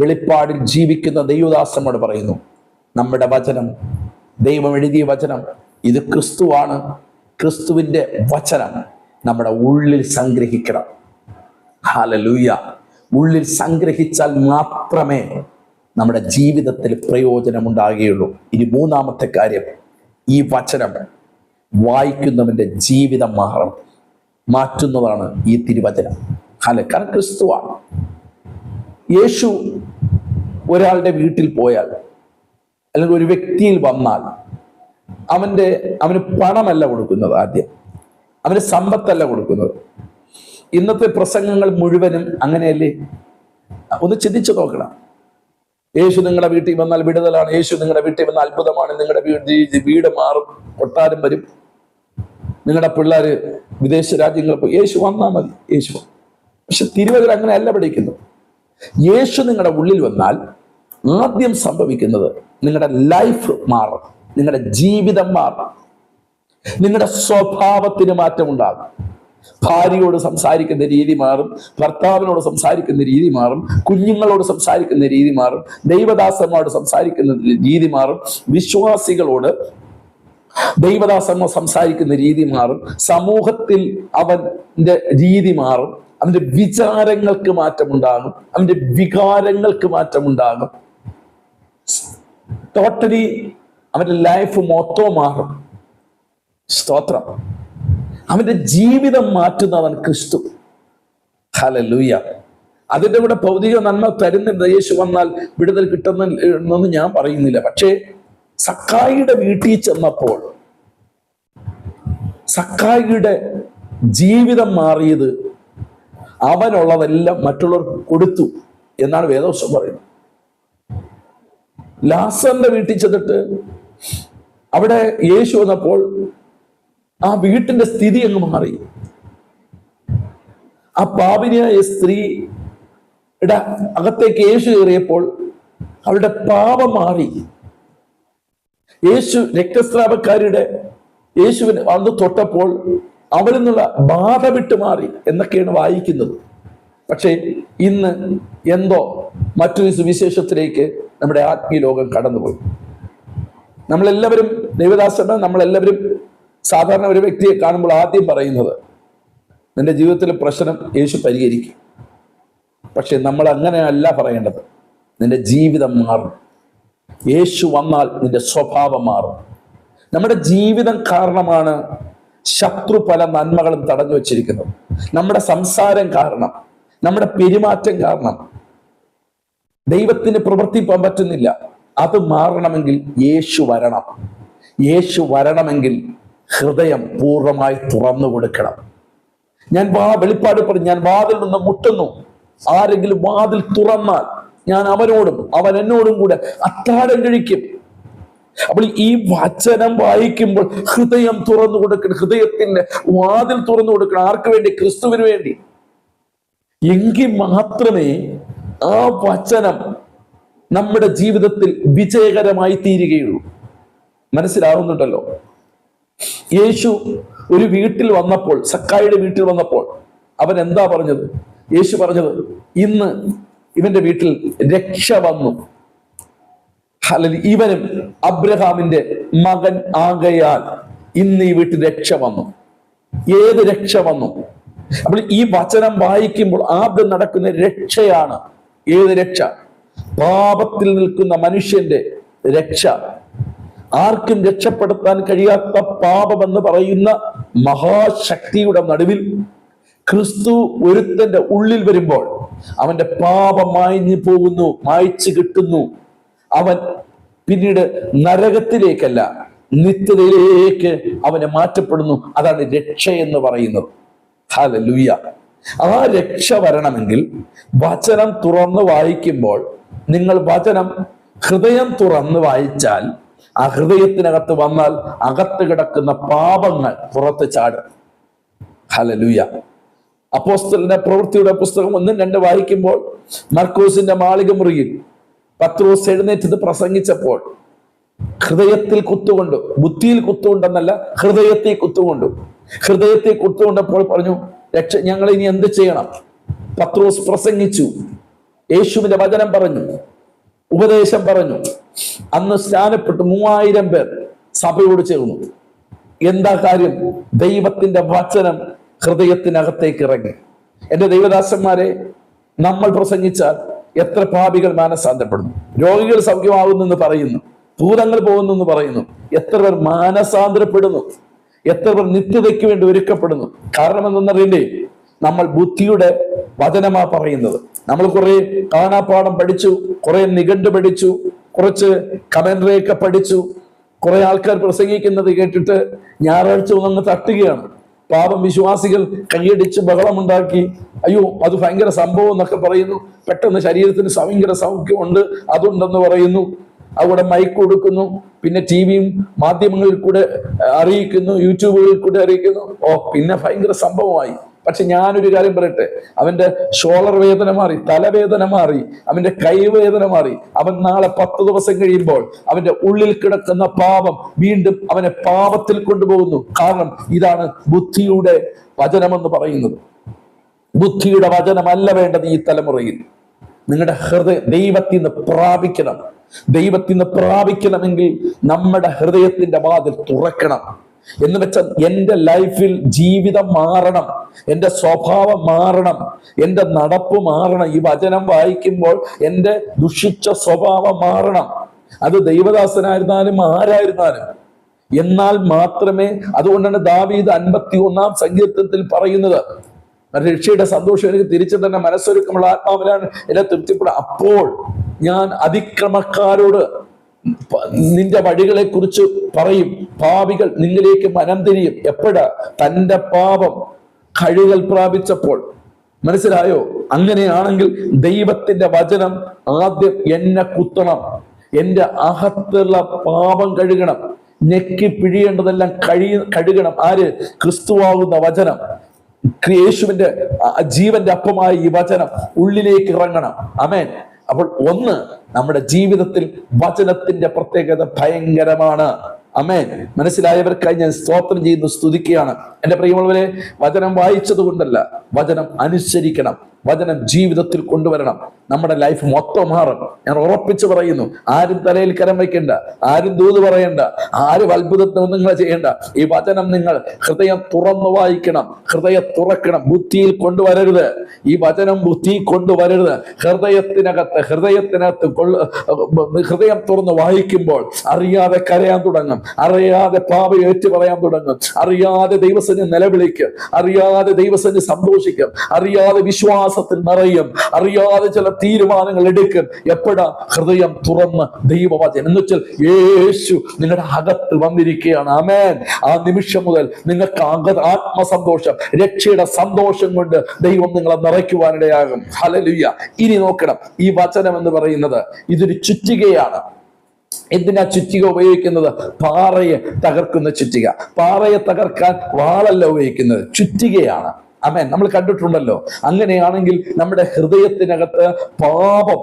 വെളിപ്പാടിൽ ജീവിക്കുന്ന ദൈവദാസനോട് പറയുന്നു, നമ്മുടെ വചനം, ദൈവം എഴുതിയ വചനം, ഇത് ക്രിസ്തുവാണ്. ക്രിസ്തുവിന്റെ വചനം നമ്മുടെ ഉള്ളിൽ സംഗ്രഹിക്കണം. ഹല്ലേലൂയ. ഉള്ളിൽ സംഗ്രഹിച്ചാൽ മാത്രമേ നമ്മുടെ ജീവിതത്തിൽ പ്രയോജനമുണ്ടാകുകയുള്ളൂ. ഇനി മൂന്നാമത്തെ കാര്യം, ഈ വചനം വായിക്കുന്നവന്റെ ജീവിതം മാറ്റുന്നതാണ് ഈ തിരുവചനം. കാരണം ക്രിസ്തുവാണ്. യേശു ഒരാളുടെ വീട്ടിൽ പോയാൽ, അല്ലെങ്കിൽ ഒരു വ്യക്തിയിൽ വന്നാൽ, അവന് പണമല്ല കൊടുക്കുന്നത്, ആദ്യം അവന് സമ്പത്തല്ല കൊടുക്കുന്നത്. ഇന്നത്തെ പ്രസംഗങ്ങൾ മുഴുവനും അങ്ങനെയല്ലേ? ഒന്ന് ചിന്തിച്ചു നോക്കണം. യേശു നിങ്ങളുടെ വീട്ടിൽ വന്നാൽ വിടുതലാണ്, യേശു നിങ്ങളുടെ വീട്ടിൽ വന്നാൽ അത്ഭുതമാണ്, നിങ്ങളുടെ വീട് മാറും, കൊട്ടാരം വരും, നിങ്ങളുടെ പിള്ളേര് വിദേശ രാജ്യങ്ങളിൽ പോയി, യേശു വന്നാൽ മതി, യേശു. പക്ഷെ തിരുവചനം അങ്ങനെ അല്ല പഠിക്കുന്നു. യേശു നിങ്ങളുടെ ഉള്ളിൽ വന്നാൽ ആദ്യം സംഭവിക്കുന്നത് നിങ്ങളുടെ ലൈഫ് മാറും, നിങ്ങളുടെ ജീവിതം മാറും, നിങ്ങളുടെ സ്വഭാവത്തിന് മാറ്റം ഉണ്ടാകും. ഭാര്യയോട് സംസാരിക്കുന്ന രീതി മാറും, ഭർത്താവിനോട് സംസാരിക്കുന്ന രീതി മാറും, കുഞ്ഞുങ്ങളോട് സംസാരിക്കുന്ന രീതി മാറും, ദൈവദാസന്മാരോട് സംസാരിക്കുന്ന രീതി മാറും, വിശ്വാസികളോട് ദൈവദാസന്മാർ സംസാരിക്കുന്ന രീതി മാറും, സമൂഹത്തിൽ അവന്റെ രീതി മാറും, അവന്റെ വിചാരങ്ങൾക്ക് മാറ്റമുണ്ടാകും, അവന്റെ വികാരങ്ങൾക്ക് മാറ്റമുണ്ടാകും. ടോട്ടലി അവന്റെ ലൈഫ് മൊത്തം മാറും. സ്തോത്രം. അവന്റെ ജീവിതം മാറ്റുന്നവൻ ക്രിസ്തു. ഹല്ലേലൂയ. അതിന്റെ കൂടെ ഭൗതിക നന്മ തരുന്നുണ്ട്. യേശു വന്നാൽ വിടുതൽ കിട്ടുന്നെന്ന് ഞാൻ പറയുന്നില്ല. പക്ഷേ സക്കായിയുടെ വീട്ടിൽ ചെന്നപ്പോൾ സക്കായിയുടെ ജീവിതം മാറിയത് അവനുള്ളതെല്ലാം മറ്റുള്ളവർക്ക് കൊടുത്തു എന്നാണ് വേദവസ്തം പറയുന്നത്. ലാസറിന്റെ വീട്ടിൽ ചെന്നിട്ട് അവിടെ യേശു വന്നപ്പോൾ ആ വീട്ടിന്റെ സ്ഥിതി അങ്ങ് മാറി. ആ പാപിനിയായ സ്ത്രീയുടെ അകത്തേക്ക് യേശു കയറിയപ്പോൾ അവളുടെ പാപം മാറി. യേശു രക്തസ്രാവക്കാരുടെ യേശുവിന് വന്ന് തൊട്ടപ്പോൾ അവളിൽ നിന്നുള്ള ബാധ വിട്ടു മാറി എന്നൊക്കെയാണ് വായിക്കുന്നത്. പക്ഷേ ഇന്ന് എന്തോ മറ്റൊരു സുവിശേഷത്തിലേക്ക് നമ്മുടെ ആത്മീയ ലോകം കടന്നുപോയി. നമ്മളെല്ലാവരും ദൈവദാസന്മാർ, നമ്മളെല്ലാവരും സാധാരണ ഒരു വ്യക്തിയെ കാണുമ്പോൾ ആദ്യം പറയുന്നത്, നിന്റെ ജീവിതത്തിലെ പ്രശ്നം യേശു പരിഹരിക്കും. പക്ഷെ നമ്മൾ അങ്ങനെയല്ല പറയേണ്ടത്. നിന്റെ ജീവിതം മാറും. യേശു വന്നാൽ നിന്റെ സ്വഭാവം മാറും. നമ്മുടെ ജീവിതം കാരണമാണ് ശത്രു പല നന്മകളും തടഞ്ഞു വച്ചിരിക്കുന്നത്. നമ്മുടെ സംസാരം കാരണം, നമ്മുടെ പെരുമാറ്റം കാരണം ദൈവത്തിന് പ്രവർത്തിക്കാൻ പറ്റുന്നില്ല. അത് മാറണമെങ്കിൽ യേശു വരണം. യേശു വരണമെങ്കിൽ ഹൃദയം പൂർണ്ണമായി തുറന്നു കൊടുക്കണം. ഞാൻ വെളിപ്പാട് പറഞ്ഞു, ഞാൻ വാതിൽ നിന്ന് മുട്ടുന്നു. ആരെങ്കിലും വാതിൽ തുറന്നാൽ ഞാൻ അവനോടും അവൻ എന്നോടും കൂടെ അത്താഴം കഴിക്കും. അപ്പോൾ ഈ വചനം വായിക്കുമ്പോൾ ഹൃദയം തുറന്നു കൊടുക്കണം. ഹൃദയത്തിന്റെ വാതിൽ തുറന്നു കൊടുക്കണം. ആർക്ക് വേണ്ടി? ക്രിസ്തുവിന് വേണ്ടി. എങ്കിൽ മാത്രമേ ആ വചനം നമ്മുടെ ജീവിതത്തിൽ വിജയകരമായി തീരുകയുള്ളൂ. മനസ്സിലാവുന്നുണ്ടല്ലോ? യേശു ഒരു വീട്ടിൽ വന്നപ്പോൾ, സക്കായിയുടെ വീട്ടിൽ വന്നപ്പോൾ അവൻ എന്താ പറഞ്ഞത്? യേശു പറഞ്ഞത്, ഇന്ന് ഇവന്റെ വീട്ടിൽ രക്ഷ വന്നു. ഇവനും അബ്രഹാമിന്റെ മകൻ ആകയാൽ ഇന്ന് ഈ വീട്ടിൽ രക്ഷ വന്നു. ഏത് രക്ഷ വന്നു? അപ്പോൾ ഈ വചനം വായിക്കുമ്പോൾ ആദ്യം നടക്കുന്ന രക്ഷയാണ്. ഏത് രക്ഷ? പാപത്തിൽ നിൽക്കുന്ന മനുഷ്യന്റെ രക്ഷ. ആർക്കും രക്ഷപ്പെടുത്താൻ കഴിയാത്ത പാപമെന്ന് പറയുന്ന മഹാശക്തിയുടെ നടുവിൽ ക്രിസ്തു ഒരുത്തന്റെ ഉള്ളിൽ വരുമ്പോൾ അവന്റെ പാപം മായ്ഞ്ഞു പോകുന്നു, മായ്ച്ചു കിട്ടുന്നു. അവൻ പിന്നീട് നരകത്തിലേക്കല്ല, നിത്യതയിലേക്ക് അവനെ മാറ്റപ്പെടുന്നു. അതാണ് രക്ഷ എന്ന് പറയുന്നത്. ഹല്ലേലൂയ. ആ രക്ഷ വരണമെങ്കിൽ വചനം തുറന്ന് വായിക്കുമ്പോൾ, നിങ്ങൾ വചനം ഹൃദയം തുറന്ന് വായിച്ചാൽ, ആ ഹൃദയത്തിനകത്ത് വന്നാൽ അകത്ത് കിടക്കുന്ന പാപങ്ങൾ പുറത്ത് ചാടും. ഹല്ലേലൂയ. അപ്പോസ്തലന്റെ പ്രവൃത്തിയുടെ പുസ്തകം 1-2 വായിക്കുമ്പോൾ, മർക്കോസിന്റെ മാളിക മുറിയിൽ പത്രോസ് എഴുന്നേറ്റത് പ്രസംഗിച്ചപ്പോൾ ഹൃദയത്തിൽ കുത്തുകൊണ്ട്, ബുദ്ധിയിൽ കുത്തുകൊണ്ടെന്നല്ല, ഹൃദയത്തിൽ കുത്തുകൊണ്ടു. ഹൃദയത്തിൽ കുത്തുകൊണ്ടപ്പോൾ പറഞ്ഞു, ഞങ്ങൾ ഇനി എന്ത് ചെയ്യണം? പത്രോസ് പ്രസംഗിച്ചു, യേശുവിന്റെ വചനം പറഞ്ഞു, ഉപദേശം പറഞ്ഞു. അന്ന് സ്നാനപ്പെട്ടു 3000 പേർ സഭയോട് ചേർന്നു. എന്താ കാര്യം? ദൈവത്തിന്റെ വചനം ഹൃദയത്തിനകത്തേക്ക് ഇറങ്ങി. എന്റെ ദൈവദാസന്മാരെ, നമ്മൾ പ്രസംഗിച്ചാൽ എത്ര പാപികൾ മാനസാന്തരപ്പെടുന്നു, രോഗികൾ സൗഖ്യമാകുന്നെന്ന് പറയുന്നു, ഭൂതങ്ങൾ പോകുന്നു എന്ന് പറയുന്നു. എത്ര പേർ മാനസാന്തരപ്പെടുന്നു, എത്ര പേർ നിത്യതയ്ക്ക് വേണ്ടി ഒരുക്കപ്പെടുന്നു. കാരണം എന്തെന്നറിയണ്ടേ? നമ്മൾ ബുദ്ധിയുടെ വചനമാ പറയുന്നത്. നമ്മൾ കുറെ കാണാപ്പാഠം പഠിച്ചു, കുറെ നിഘണ്ടു പഠിച്ചു, കുറച്ച് കമന്ററിയൊക്കെ പഠിച്ചു. കുറെ ആൾക്കാർ പ്രസംഗിക്കുന്നത് കേട്ടിട്ട് ഞായറാഴ്ച ഒന്നങ്ങ് തട്ടുകയാണ്. പാപം വിശ്വാസികൾ കൈയടിച്ച് ബഹളമുണ്ടാക്കി, അയ്യോ അത് ഭയങ്കര സംഭവം എന്നൊക്കെ പറയുന്നു. പെട്ടെന്ന് ശരീരത്തിന് ഭയങ്കര സൗഖ്യമുണ്ട്, അതുണ്ടെന്ന് പറയുന്നു. അവിടെ മൈക്ക് കൊടുക്കുന്നു, പിന്നെ ടിവിയും മാധ്യമങ്ങളിൽ കൂടെ അറിയിക്കുന്നു, യൂട്യൂബുകളിൽ കൂടെ അറിയിക്കുന്നു. പിന്നെ ഭയങ്കര സംഭവമായി. പക്ഷെ ഞാനൊരു കാര്യം പറയട്ടെ, അവന്റെ ഷോളർ വേദന മാറി, തലവേദന മാറി, അവന്റെ കൈവേദന മാറി. അവൻ നാളെ 10 ദിവസം കഴിയുമ്പോൾ അവന്റെ ഉള്ളിൽ കിടക്കുന്ന പാപം വീണ്ടും അവനെ പാപത്തിൽ കൊണ്ടുപോകുന്നു. കാരണം ഇതാണ് ബുദ്ധിയുടെ വചനമെന്ന് പറയുന്നത്. ബുദ്ധിയുടെ വചനമല്ല വേണ്ടത് ഈ തലമുറയിൽ. നിങ്ങളുടെ ഹൃദയം ദൈവത്തിൽ നിന്ന് പ്രാപിക്കണം. ദൈവത്തിൽ നിന്ന് പ്രാപിക്കണമെങ്കിൽ നമ്മുടെ ഹൃദയത്തിന്റെ വാതിൽ തുറക്കണം. എന്ന് വെച്ചാൽ എൻ്റെ ലൈഫിൽ ജീവിതം മാറണം, എൻ്റെ സ്വഭാവം മാറണം, എൻ്റെ നടപ്പ് മാറണം. ഈ വചനം വായിക്കുമ്പോൾ എൻ്റെ ദുഷിച്ച സ്വഭാവം മാറണം. അത് ദൈവദാസനായിരുന്നാലും ആരായിരുന്നാലും. എന്നാൽ മാത്രമേ, അതുകൊണ്ടാണ് ദാവീദ് 51-ാം സങ്കീർത്തനത്തിൽ പറയുന്നത്, രക്ഷയുടെ സന്തോഷം എനിക്ക് തിരിച്ചു തന്നെ മനസ്സൊരുക്കമുള്ള ആത്മാവിലാണ് എന്നെ തൃപ്തിപ്പെടുക. അപ്പോൾ ഞാൻ അതിക്രമക്കാരോട് നിന്റെ വഴികളെ കുറിച്ച് പറയും, പാപികൾ നിന്നിലേക്ക് മനം തിരിയും. എപ്പോഴാ? തന്റെ പാപം കഴുകൽ പ്രാപിച്ചപ്പോൾ. മനസ്സിലായോ? അങ്ങനെയാണെങ്കിൽ ദൈവത്തിന്റെ വചനം ആദ്യം എന്നെ കുത്തണം, എന്റെ അകത്തുള്ള പാപം കഴുകണം, ഞെക്കി പിഴിയേണ്ടതെല്ലാം കഴുകണം. ആര്? ക്രിസ്തുവാകുന്ന വചനം, യേശുവിന്റെ ജീവന്റെ അപ്പമായ ഈ വചനം ഉള്ളിലേക്ക് ഇറങ്ങണം. ആമേൻ. അപ്പോൾ ഒന്ന്, നമ്മുടെ ജീവിതത്തിൽ വചനത്തിന്റെ പ്രത്യേകത ഭയങ്കരമാണ്. ആമേൻ. മനസ്സിലായവർക്കായി ഞാൻ സ്തോത്രം ചെയ്യുന്നു, സ്തുതിക്കുകയാണ്. എന്റെ പ്രിയമുള്ളവരെ, വചനം വായിച്ചത് കൊണ്ടല്ല, വചനം അനുസരിക്കണം, വചനം ജീവിതത്തിൽ കൊണ്ടുവരണം. നമ്മുടെ ലൈഫ് മൊത്തം മാറും. ഞാൻ ഉറപ്പിച്ചു പറയുന്നു. ആരും തലയിൽ കരം വയ്ക്കണ്ട, ആരും ദൂത് പറയണ്ട, ആരും അത്ഭുതത്വം നിങ്ങൾ ചെയ്യണ്ട. ഈ വചനം നിങ്ങൾ ഹൃദയം തുറന്നു വായിക്കണം, ഹൃദയം തുറക്കണം. ബുദ്ധിയിൽ കൊണ്ടുവരരുത്, ഈ വചനം ബുദ്ധി കൊണ്ടുവരരുത്. ഹൃദയത്തിനകത്ത് ഹൃദയം തുറന്ന് വായിക്കുമ്പോൾ അറിയാതെ കരയാൻ തുടങ്ങും, അറിയാതെ പാപം ഏറ്റു പറയാൻ തുടങ്ങും, അറിയാതെ ദൈവസന്നിധി നിലവിളിക്കും, അറിയാതെ ദൈവസന്നിധി സന്തോഷിക്കും, അറിയാതെ വിശ്വാസത്തിൽ നിറയും, അറിയാതെ ചില തീരുമാനങ്ങൾ എടുക്കും. എപ്പോഴാ? ഹൃദയം തുറന്ന് ദൈവവചനം എന്ന് വെച്ചാൽ യേശു നിങ്ങളുടെ അകത്ത് വന്നിരിക്കുകയാണ്. ആമേൻ. ആ നിമിഷം മുതൽ നിങ്ങൾക്ക് ആത്മസന്തോഷം, രക്ഷയുടെ സന്തോഷം കൊണ്ട് ദൈവം നിങ്ങളെ നിറയ്ക്കുവാനിടയാകും. ഹല്ലേലൂയ. ഇനി നോക്കണം, ഈ വചനം എന്ന് പറയുന്നത് ഇതൊരു ചുറ്റികയാണ്. എന്തിനാ ചുറ്റിക ഉപയോഗിക്കുന്നത്? പാറയെ തകർക്കുന്ന ചുറ്റിക. പാറയെ തകർക്കാൻ വാളല്ല ഉപയോഗിക്കുന്നത്, ചുറ്റികയാണ്. ആമേൻ. നമ്മൾ കണ്ടിട്ടുണ്ടല്ലോ. അങ്ങനെയാണെങ്കിൽ നമ്മുടെ ഹൃദയത്തിനകത്ത് പാപം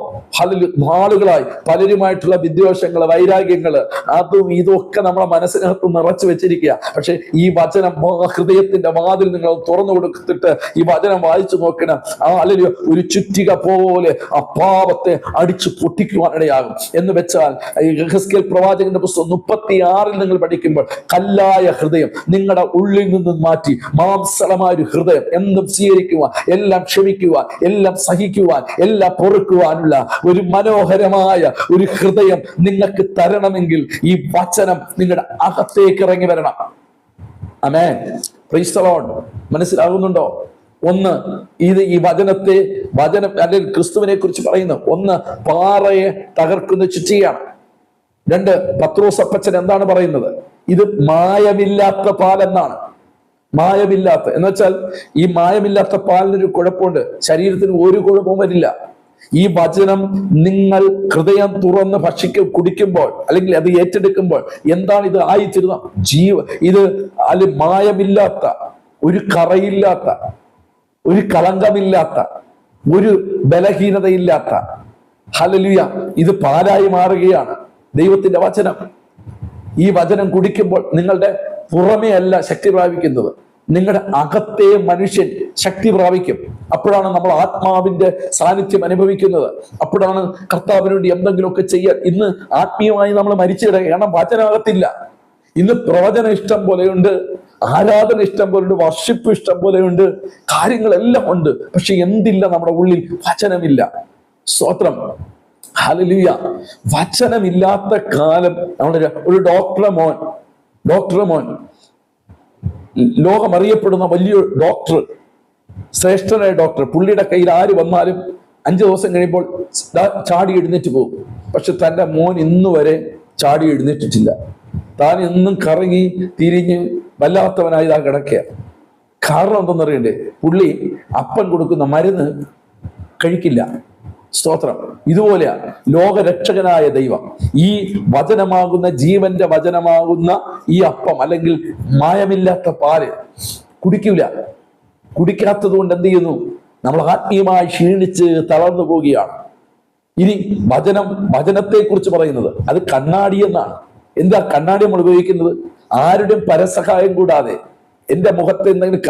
നാളുകളായി പലരുമായിട്ടുള്ള വിദ്വേഷങ്ങള്, വൈരാഗ്യങ്ങള്, അതും ഇതൊക്കെ നമ്മളെ മനസ്സിനകത്ത് നിറച്ചു വെച്ചിരിക്കുക. പക്ഷെ ഈ വചനം ഹൃദയത്തിന്റെ വാതിൽ നിങ്ങൾ തുറന്നു കൊടുത്തിട്ട് ഈ വചനം വായിച്ചു നോക്കണം. അല്ലെങ്കിൽ ഒരു ചുറ്റിക പോലെ ആ പാപത്തെ അടിച്ചു പൊട്ടിക്കുവാനിടയാകും. എന്ന് വെച്ചാൽ യെഹെസ്കേൽ പ്രവാചകന്റെ പുസ്തകം 36 നിങ്ങൾ പഠിക്കുമ്പോൾ, കല്ലായ ഹൃദയം നിങ്ങളുടെ ഉള്ളിൽ നിന്നും മാറ്റി മാംസളമായ ഒരു ഹൃദയം, എന്തും സ്വീകരിക്കുവാൻ, എല്ലാം ക്ഷമിക്കുവാൻ, എല്ലാം സഹിക്കുവാൻ, എല്ലാം പൊറുക്കുവാനുള്ള ഒരു മനോഹരമായ ഒരു ഹൃദയം നിങ്ങൾക്ക് തരണമെങ്കിൽ ഈ വചനം നിങ്ങളുടെ അകത്തേക്ക് ഇറങ്ങി വരണം. ആമേൻ. Praise the lord. മനസ്സിലാകുന്നുണ്ടോ? ഒന്ന്, ഈ വചനം അല്ലെങ്കിൽ ക്രിസ്തുവിനെ കുറിച്ച് പറയുന്നു. ഒന്ന്, പാറയെ തകർക്കുന്ന ചുറ്റികയാണ്. രണ്ട്, പത്രോസ് അപ്പച്ചൻ എന്താണ് പറയുന്നത്? ഇത് മായമില്ലാത്ത പാലെന്നാണ്. മായമില്ലാത്ത എന്ന് വെച്ചാൽ ഈ മായമില്ലാത്ത പാലിനൊരു കുഴപ്പമുണ്ട്, ശരീരത്തിന് ഒരു കുഴപ്പവും വരില്ല. ഈ വചനം നിങ്ങൾ ഹൃദയം തുറന്ന് കുടിക്കുമ്പോൾ അല്ലെങ്കിൽ അത് ഏറ്റെടുക്കുമ്പോൾ എന്താണ് ഇത് ആയിത്തീരുന്ന ഇത് മായമില്ലാത്ത, ഒരു കറയില്ലാത്ത, ഒരു കളങ്കമില്ലാത്ത, ഒരു ബലഹീനതയില്ലാത്ത, ഹല്ലേലൂയ, ഇത് പാലായി മാറുകയാണ് ദൈവത്തിന്റെ വചനം. ഈ വചനം കുടിക്കുമ്പോൾ നിങ്ങളുടെ പുറമേ അല്ല ശക്തി പ്രാപിക്കുന്നത്, നിങ്ങളുടെ അകത്തെ മനുഷ്യൻ ശക്തി പ്രാപിക്കും. അപ്പോഴാണ് നമ്മൾ ആത്മാവിന്റെ സാന്നിധ്യം അനുഭവിക്കുന്നത്. അപ്പോഴാണ് കർത്താവിന് വേണ്ടി എന്തെങ്കിലുമൊക്കെ ചെയ്യാൻ. ഇന്ന് ആത്മീയമായി നമ്മൾ മരിച്ചു കിടക്കുക, കാരണം വചനകത്തില്ല. ഇന്ന് പ്രവചനം ഇഷ്ടം പോലെയുണ്ട്, ആരാധന ഇഷ്ടം പോലെയുണ്ട്, വർഷിപ്പ് ഇഷ്ടം പോലെയുണ്ട്, കാര്യങ്ങളെല്ലാം ഉണ്ട്. പക്ഷെ എന്തില്ല? നമ്മുടെ ഉള്ളിൽ വചനമില്ല. സ്തോത്രം, ഹല്ലേലൂയ. വചനമില്ലാത്ത കാലം. നമ്മുടെ ഒരു ഡോക്ടർ മോൻ ലോകം അറിയപ്പെടുന്ന വലിയൊരു ഡോക്ടർ, ശ്രേഷ്ഠനായ ഡോക്ടർ, പുള്ളിയുടെ കയ്യിൽ ആര് വന്നാലും 5 ദിവസം കഴിയുമ്പോൾ ചാടി എഴുന്നേറ്റ് പോകും. പക്ഷെ തൻ്റെ മോൻ ഇന്ന് വരെ ചാടി എഴുന്നേറ്റിട്ടില്ല. താൻ എന്നും കറങ്ങി തിരിഞ്ഞ് വല്ലാത്തവനായി താൻ കിടക്കുക. കാരണം എന്തെന്നറിയണ്ടേ? പുള്ളി അപ്പൻ കൊടുക്കുന്ന മരുന്ന് കഴിക്കില്ല. സ്തോത്രം. ഇതുപോലെയാ ലോകരക്ഷകനായ ദൈവം. ഈ വചനമാകുന്ന, ജീവന്റെ വചനമാകുന്ന ഈ അപ്പം അല്ലെങ്കിൽ മായമില്ലാത്ത പാല് കുടിക്കൂല. കുടിക്കാത്തത് കൊണ്ട് എന്ത് ചെയ്യുന്നു? നമ്മൾ ആത്മീയമായി ക്ഷീണിച്ച് തളർന്നു പോവുകയാണ്. ഇനി വചനത്തെ കുറിച്ച് പറയുന്നത് അത് കണ്ണാടി എന്നാണ്. എന്താ കണ്ണാടി നമ്മൾ ഉപയോഗിക്കുന്നത്? ആരുടെയും പരസഹായം കൂടാതെ. എൻ്റെ മുഖത്ത് എന്തെങ്കിലും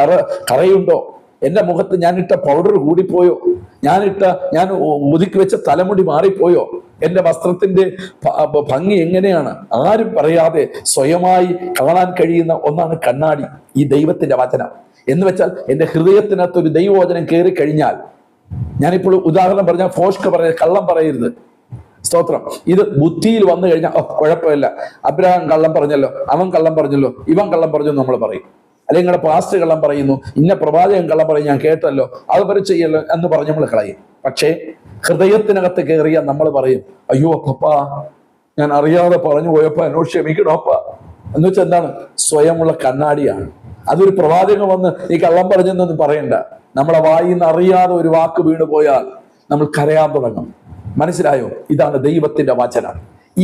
കറയുണ്ടോ? എൻ്റെ മുഖത്ത് ഞാനിട്ട പൗഡർ കൂടിപ്പോയോ? ഞാൻ ഒതുക്കി വെച്ച തലമുടി മാറിപ്പോയോ? എൻ്റെ വസ്ത്രത്തിന്റെ ഭംഗി എങ്ങനെയാണ്? ആരും പറയാതെ സ്വയമായി കാണാൻ കഴിയുന്ന ഒന്നാണ് കണ്ണാടി, ഈ ദൈവത്തിന്റെ വചനം. എന്ന് വെച്ചാൽ എൻ്റെ ഹൃദയത്തിനകത്ത് ഒരു ദൈവവചനം കയറി കഴിഞ്ഞാൽ, ഞാനിപ്പോൾ ഉദാഹരണം പറഞ്ഞാൽ ഫോഷ്ക്ക് കള്ളം പറയരുത്. സ്തോത്രം. ഇത് ബുദ്ധിയിൽ വന്നു കഴിഞ്ഞാൽ കുഴപ്പമില്ല, അബ്രഹാം കള്ളം പറഞ്ഞല്ലോ, അവൻ കള്ളം പറഞ്ഞല്ലോ, ഇവൻ കള്ളം പറഞ്ഞു നമ്മൾ പറയും. അല്ലെങ്കിൽ നിങ്ങളുടെ പാസ്റ്റ് കള്ളം പറയുന്നു, ഇന്ന പ്രവാചകൻ കള്ളം പറയും, ഞാൻ കേട്ടല്ലോ, അത് വരെ ചെയ്യല്ലോ എന്ന് പറഞ്ഞ് നമ്മൾ കളയും. പക്ഷേ ഹൃദയത്തിനകത്ത് കയറിയാൽ നമ്മൾ പറയും, അയ്യോ പപ്പാ, ഞാൻ അറിയാതെ പറഞ്ഞു പോയപ്പോ എന്നോട് ക്ഷമിക്കണോപ്പ. എന്ന് വെച്ചാൽ എന്താണ്? സ്വയമുള്ള കണ്ണാടിയാണ്. അതൊരു പ്രവാചകൻ വന്ന് നീ കള്ളം പറഞ്ഞെന്നൊന്നും പറയണ്ട. നമ്മളെ വായിൽ നിന്ന് അറിയാതെ ഒരു വാക്ക് വീണു പോയാൽ നമ്മൾ കരയാൻ തുടങ്ങും. മനസ്സിലായോ? ഇതാണ് ദൈവത്തിന്റെ വചനം.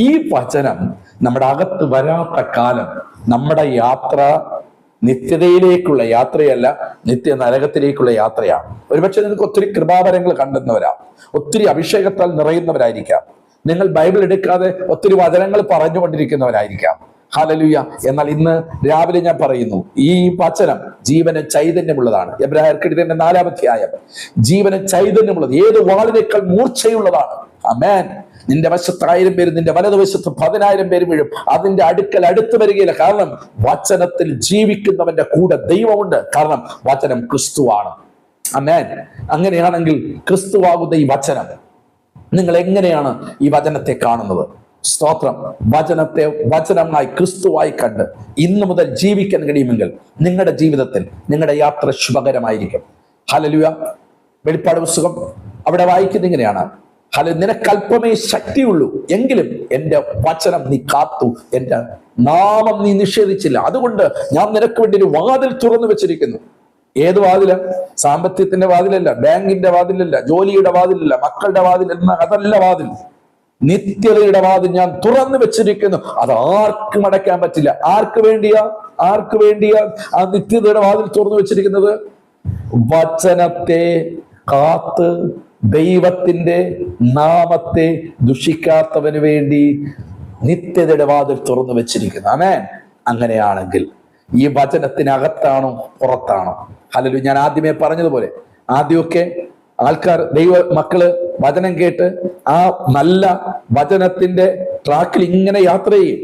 ഈ വചനം നമ്മുടെ അകത്ത് വരാത്ത കാലം നമ്മുടെ യാത്ര നിത്യതയിലേക്കുള്ള യാത്രയല്ല, നിത്യ നരകത്തിലേക്കുള്ള യാത്രയാണ്. ഒരുപക്ഷെ നിങ്ങൾക്ക് ഒത്തിരി കൃപാവരങ്ങൾ കണ്ടെന്നവരാം, ഒത്തിരി അഭിഷേകത്താൽ നിറയുന്നവരായിരിക്കാം. നിങ്ങൾ ബൈബിൾ എടുക്കാതെ ഒത്തിരി വചനങ്ങൾ പറഞ്ഞുകൊണ്ടിരിക്കുന്നവരായിരിക്കാം. ഹല്ലേലൂയ. എന്നാൽ ഇന്ന് രാവിലെ ഞാൻ പറയുന്നു, ഈ വചനം ജീവന് ചൈതന്യമുള്ളതാണ്. എബ്രായർക്കെഴുതിയ 4-ാം അധ്യായം, ജീവന് ചൈതന്യമുള്ളത്, ഏത് വാളിനേക്കാൾ മൂർച്ചയുള്ളതാണ്. ആമേൻ. നിന്റെ വശത്ത് 1000 പേര്, നിന്റെ വലതുവശത്ത് 10,000 പേര് വീഴും, അതിന്റെ അടുത്ത് വരികയില്ല. കാരണം വചനത്തിൽ ജീവിക്കുന്നവന്റെ കൂടെ ദൈവമുണ്ട്. കാരണം വചനം ക്രിസ്തുവാണ്. ആമേൻ. അങ്ങനെയാണെങ്കിൽ ക്രിസ്തുവാകുന്ന ഈ വചനം, നിങ്ങൾ എങ്ങനെയാണ് ഈ വചനത്തെ കാണുന്നത്? സ്തോത്രം. വചനത്തെ വചനമായി ക്രിസ്തുവായി കണ്ട് ഇന്നു മുതൽ ജീവിക്കാൻ കഴിയുമെങ്കിൽ നിങ്ങളുടെ ജീവിതത്തിൽ നിങ്ങളുടെ യാത്ര ശുഭകരമായിരിക്കും. ഹല്ലേലൂയ. വെളിപ്പാട് പുസ്തകം അവിടെ വായിക്കുന്നത് ഇങ്ങനെയാണ്, നിനക്കല്പമേ ശക്തിയുള്ളൂ, എങ്കിലും എൻ്റെ വചനം നീ കാത്തു, എൻ്റെ നാമം നീ നിഷേധിച്ചില്ല. അതുകൊണ്ട് ഞാൻ നിനക്ക് വേണ്ടി ഒരു വാതിൽ തുറന്നു വെച്ചിരിക്കുന്നു. ഏത് വാതില? സാമ്പത്തികത്തിന്റെ വാതിലല്ല, ബാങ്കിന്റെ വാതിലല്ല, ജോലിയുടെ വാതിലല്ല, മക്കളുടെ വാതിലല്ല, അതല്ല വാതിൽ. നിത്യതയുടെ വാതിൽ ഞാൻ തുറന്നു വെച്ചിരിക്കുന്നു. അത് ആർക്കും അടയ്ക്കാൻ പറ്റില്ല. ആർക്ക് വേണ്ടിയാ ആ നിത്യതയുടെ വാതിൽ തുറന്നു വെച്ചിരിക്കുന്നത്? വചനത്തെ കാത്ത് ദൈവത്തിന്റെ നാമത്തെ ദുഷിക്കാത്തവന് വേണ്ടി നിത്യതയുടെ വാതിൽ തുറന്നു വെച്ചിരിക്കുന്നു. ആമേൻ. അങ്ങനെയാണെങ്കിൽ ഈ വചനത്തിനകത്താണോ പുറത്താണോ? ഹല്ലേലൂയ. ഞാൻ ആദ്യമേ പറഞ്ഞതുപോലെ, ആദ്യമൊക്കെ ആൾക്കാർ, ദൈവ മക്കള് വചനം കേട്ട് ആ നല്ല വചനത്തിന്റെ ട്രാക്കിൽ ഇങ്ങനെ യാത്ര ചെയ്യും.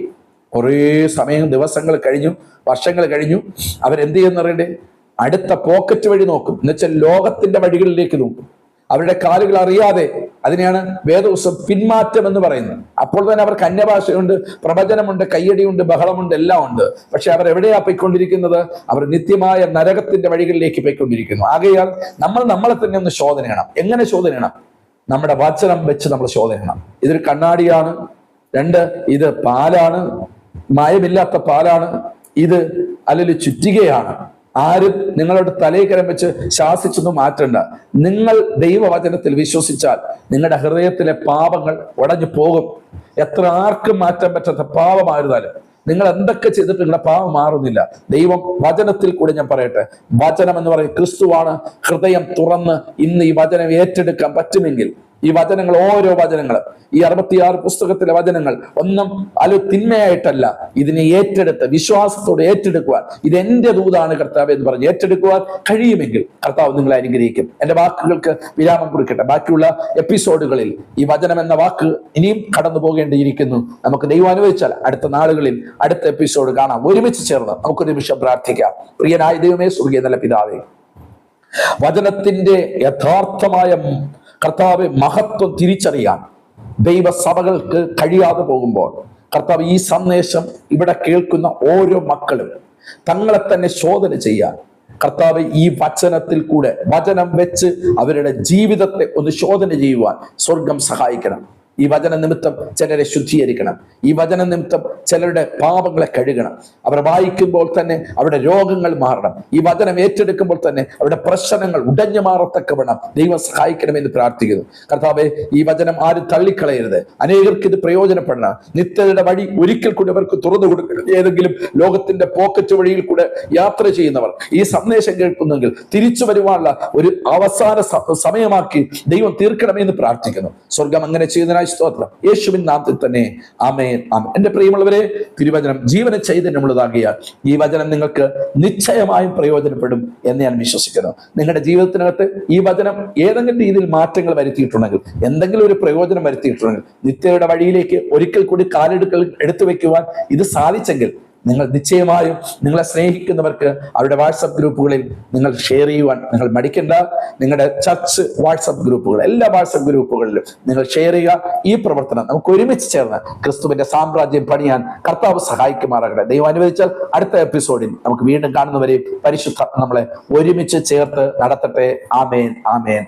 കുറേ സമയം, ദിവസങ്ങൾ കഴിഞ്ഞു, വർഷങ്ങൾ കഴിഞ്ഞു, അവരെന്ത് ചെയ്യുന്ന അറിയണ്ടേ? അടുത്ത പോക്കറ്റ് വഴി നോക്കും. എന്നുവെച്ചാൽ ലോകത്തിന്റെ വഴികളിലേക്ക് നോക്കും. അവരുടെ കാലുകൾ അറിയാതെ, അതിനെയാണ് വേദപുസ്തകം പിന്മാറ്റം എന്ന് പറയുന്നത്. അപ്പോൾ തന്നെ അവർക്ക് അന്യഭാഷയുണ്ട്, പ്രവചനമുണ്ട്, കയ്യടിയുണ്ട്, ബഹളമുണ്ട്, എല്ലാം ഉണ്ട്. പക്ഷെ അവർ എവിടെയാ പോയിക്കൊണ്ടിരിക്കുന്നത്? അവർ നിത്യമായ നരകത്തിന്റെ വഴികളിലേക്ക് പോയിക്കൊണ്ടിരിക്കുന്നു. ആകയാൽ നമ്മളെ തന്നെ ഒന്ന് ശോധന ചെയ്യണം. എങ്ങനെ ശോധന ചെയ്യണം? നമ്മുടെ വചനം വെച്ച് നമ്മൾ ശോധന ചെയ്യണം. ഇതൊരു കണ്ണാടിയാണ്. 2, ഇത് പാലാണ്, മായമില്ലാത്ത പാലാണ്. ഇത് അല്ലെങ്കിൽ ചുറ്റികയാണ്. ആരും നിങ്ങളോട് തലയിക്കരം വെച്ച് ശാസിച്ചൊന്നും മാറ്റണ്ട. നിങ്ങൾ ദൈവവചനത്തിൽ വിശ്വസിച്ചാൽ നിങ്ങളുടെ ഹൃദയത്തിലെ പാപങ്ങൾ ഉടഞ്ഞു പോകും. എത്ര ആർക്കും മാറ്റാൻ പറ്റാത്ത പാപമായിരുന്നാലും, നിങ്ങൾ എന്തൊക്കെ ചെയ്തിട്ട് നിങ്ങളുടെ പാപം മാറുന്നില്ല. ദൈവം വചനത്തിൽ കൂടെ, ഞാൻ പറയട്ടെ, വചനം എന്ന് പറയുന്നത് ക്രിസ്തുവാണ്. ഹൃദയം തുറന്ന് ഇന്ന് ഈ വചനം ഏറ്റെടുക്കാൻ പറ്റുമെങ്കിൽ ഈ വചനങ്ങൾ, ഓരോ വചനങ്ങളും, ഈ 66 പുസ്തകത്തിലെ വചനങ്ങൾ ഒന്നും തിന്മയായിട്ടല്ല, ഇതിനെ ഏറ്റെടുത്ത് വിശ്വാസത്തോടെ ഏറ്റെടുക്കുവാൻ, ഇത് എന്റെ ദൂതാണ് കർത്താവ് എന്ന് പറഞ്ഞ് ഏറ്റെടുക്കുവാൻ കഴിയുമെങ്കിൽ കർത്താവ് നിങ്ങളെ അനുഗ്രഹിക്കും. എന്റെ വാക്കുകൾക്ക് വിരാമം കുറിക്കട്ടെ. ബാക്കിയുള്ള എപ്പിസോഡുകളിൽ ഈ വചനം എന്ന വാക്ക് ഇനിയും കടന്നു പോകേണ്ടിയിരിക്കുന്നു. നമുക്ക് ദൈവം അനുവദിച്ചാൽ അടുത്ത നാളുകളിൽ അടുത്ത എപ്പിസോഡ് കാണാം. ഒരുമിച്ച് ചേർന്ന് നമുക്കൊരു നിമിഷം പ്രാർത്ഥിക്കാം. പ്രിയനായ ദൈവമേ, സ്വർഗീയ നല്ല പിതാവേ, വചനത്തിന്റെ യഥാർത്ഥമായ കർത്താവ് മഹത്വം തിരിച്ചറിയാൻ ദൈവസഭകൾക്ക് കഴിയാതെ പോകുമ്പോൾ, കർത്താവ് ഈ സന്ദേശം ഇവിടെ കേൾക്കുന്ന ഓരോ മക്കളും തങ്ങളെ തന്നെ ശോധന ചെയ്യാൻ, കർത്താവ് ഈ വചനത്തിൽ കൂടെ വചനം വെച്ച് അവരുടെ ജീവിതത്തെ ഒന്ന് ശോധന ചെയ്യുവാൻ സ്വർഗം സഹായിക്കണം. ഈ വചന നിമിത്തം ചിലരെ ശുദ്ധീകരിക്കണം. ഈ വചന നിമിത്തം ചിലരുടെ പാപങ്ങളെ കഴുകണം. അവർ വായിക്കുമ്പോൾ തന്നെ അവരുടെ രോഗങ്ങൾ മാറണം. ഈ വചനം ഏറ്റെടുക്കുമ്പോൾ തന്നെ അവരുടെ പ്രശ്നങ്ങൾ ഉടഞ്ഞു മാറത്തക്കവണ്ണം ദൈവം സഹായിക്കണമെന്ന് പ്രാർത്ഥിക്കുന്നു. കർത്താവെ, ഈ വചനം ആരും തള്ളിക്കളയരുത്. അനേകർക്ക് ഇത് പ്രയോജനപ്പെടണം. നിത്യതയുടെ വഴി ഒരിക്കൽ കൂടി അവർക്ക് തുറന്നു കൊടുക്കണം. ഏതെങ്കിലും ലോകത്തിന്റെ പോക്കറ്റ് വഴിയിൽ കൂടെ യാത്ര ചെയ്യുന്നവർ ഈ സന്ദേശം കേൾക്കുന്നെങ്കിൽ തിരിച്ചു വരുവാനുള്ള ഒരു അവസാന സമയമാക്കി ദൈവം തീർക്കണമെന്ന് പ്രാർത്ഥിക്കുന്നു. സ്വർഗം അങ്ങനെ ചെയ്യുന്നതിനായി സ്തോത്രം. യേശുവിൻ നാമത്തിൽ തന്നെ ആമേൻ, ആമേൻ. എന്റെ പ്രിയമുള്ളവരെ, തിരുവചനം ജീവന ചൈതന്യമുള്ളതാകിയാൽ ഈ വചനം നിങ്ങൾക്ക് നിശ്ചയമായും പ്രയോജനപ്പെടും എന്ന് ഞാൻ വിശ്വസിക്കുന്നു. നിങ്ങളുടെ ജീവിതത്തിനകത്ത് ഈ വചനം ഏതെങ്കിലും രീതിയിൽ മാറ്റങ്ങൾ വരുത്തിയിട്ടുണ്ടെങ്കിൽ, എന്തെങ്കിലും ഒരു പ്രയോജനം വരുത്തിയിട്ടുണ്ടെങ്കിൽ, നിത്യയുടെ വഴിയിലേക്ക് ഒരിക്കൽ കൂടി കാലെടുക്കൽ എടുത്തു വെക്കുവാൻ ഇത് സാധിച്ചെങ്കിൽ, നിങ്ങൾ നിശ്ചയമായും നിങ്ങളെ സ്നേഹിക്കുന്നവർക്ക് അവരുടെ വാട്സപ്പ് ഗ്രൂപ്പുകളിൽ നിങ്ങൾ ഷെയർ ചെയ്യുവാൻ നിങ്ങൾ മടിക്കണ്ട. നിങ്ങളുടെ ചർച്ച് വാട്സപ്പ് ഗ്രൂപ്പുകൾ, എല്ലാ വാട്സപ്പ് ഗ്രൂപ്പുകളിലും നിങ്ങൾ ഷെയർ ചെയ്യുക. ഈ പ്രവർത്തനം നമുക്ക് ഒരുമിച്ച് ചേർന്ന് ക്രിസ്തുവിന്റെ സാമ്രാജ്യം പണിയാൻ കർത്താവ് സഹായിക്കുമാറാകട്ടെ. ദൈവം അനുവദിച്ചാൽ അടുത്ത എപ്പിസോഡിൽ നമുക്ക് വീണ്ടും കാണുന്നവരെ പരിശുദ്ധ നമ്മളെ ഒരുമിച്ച് ചേർത്ത് നടത്തട്ടെ. ആമേൻ, ആമേൻ.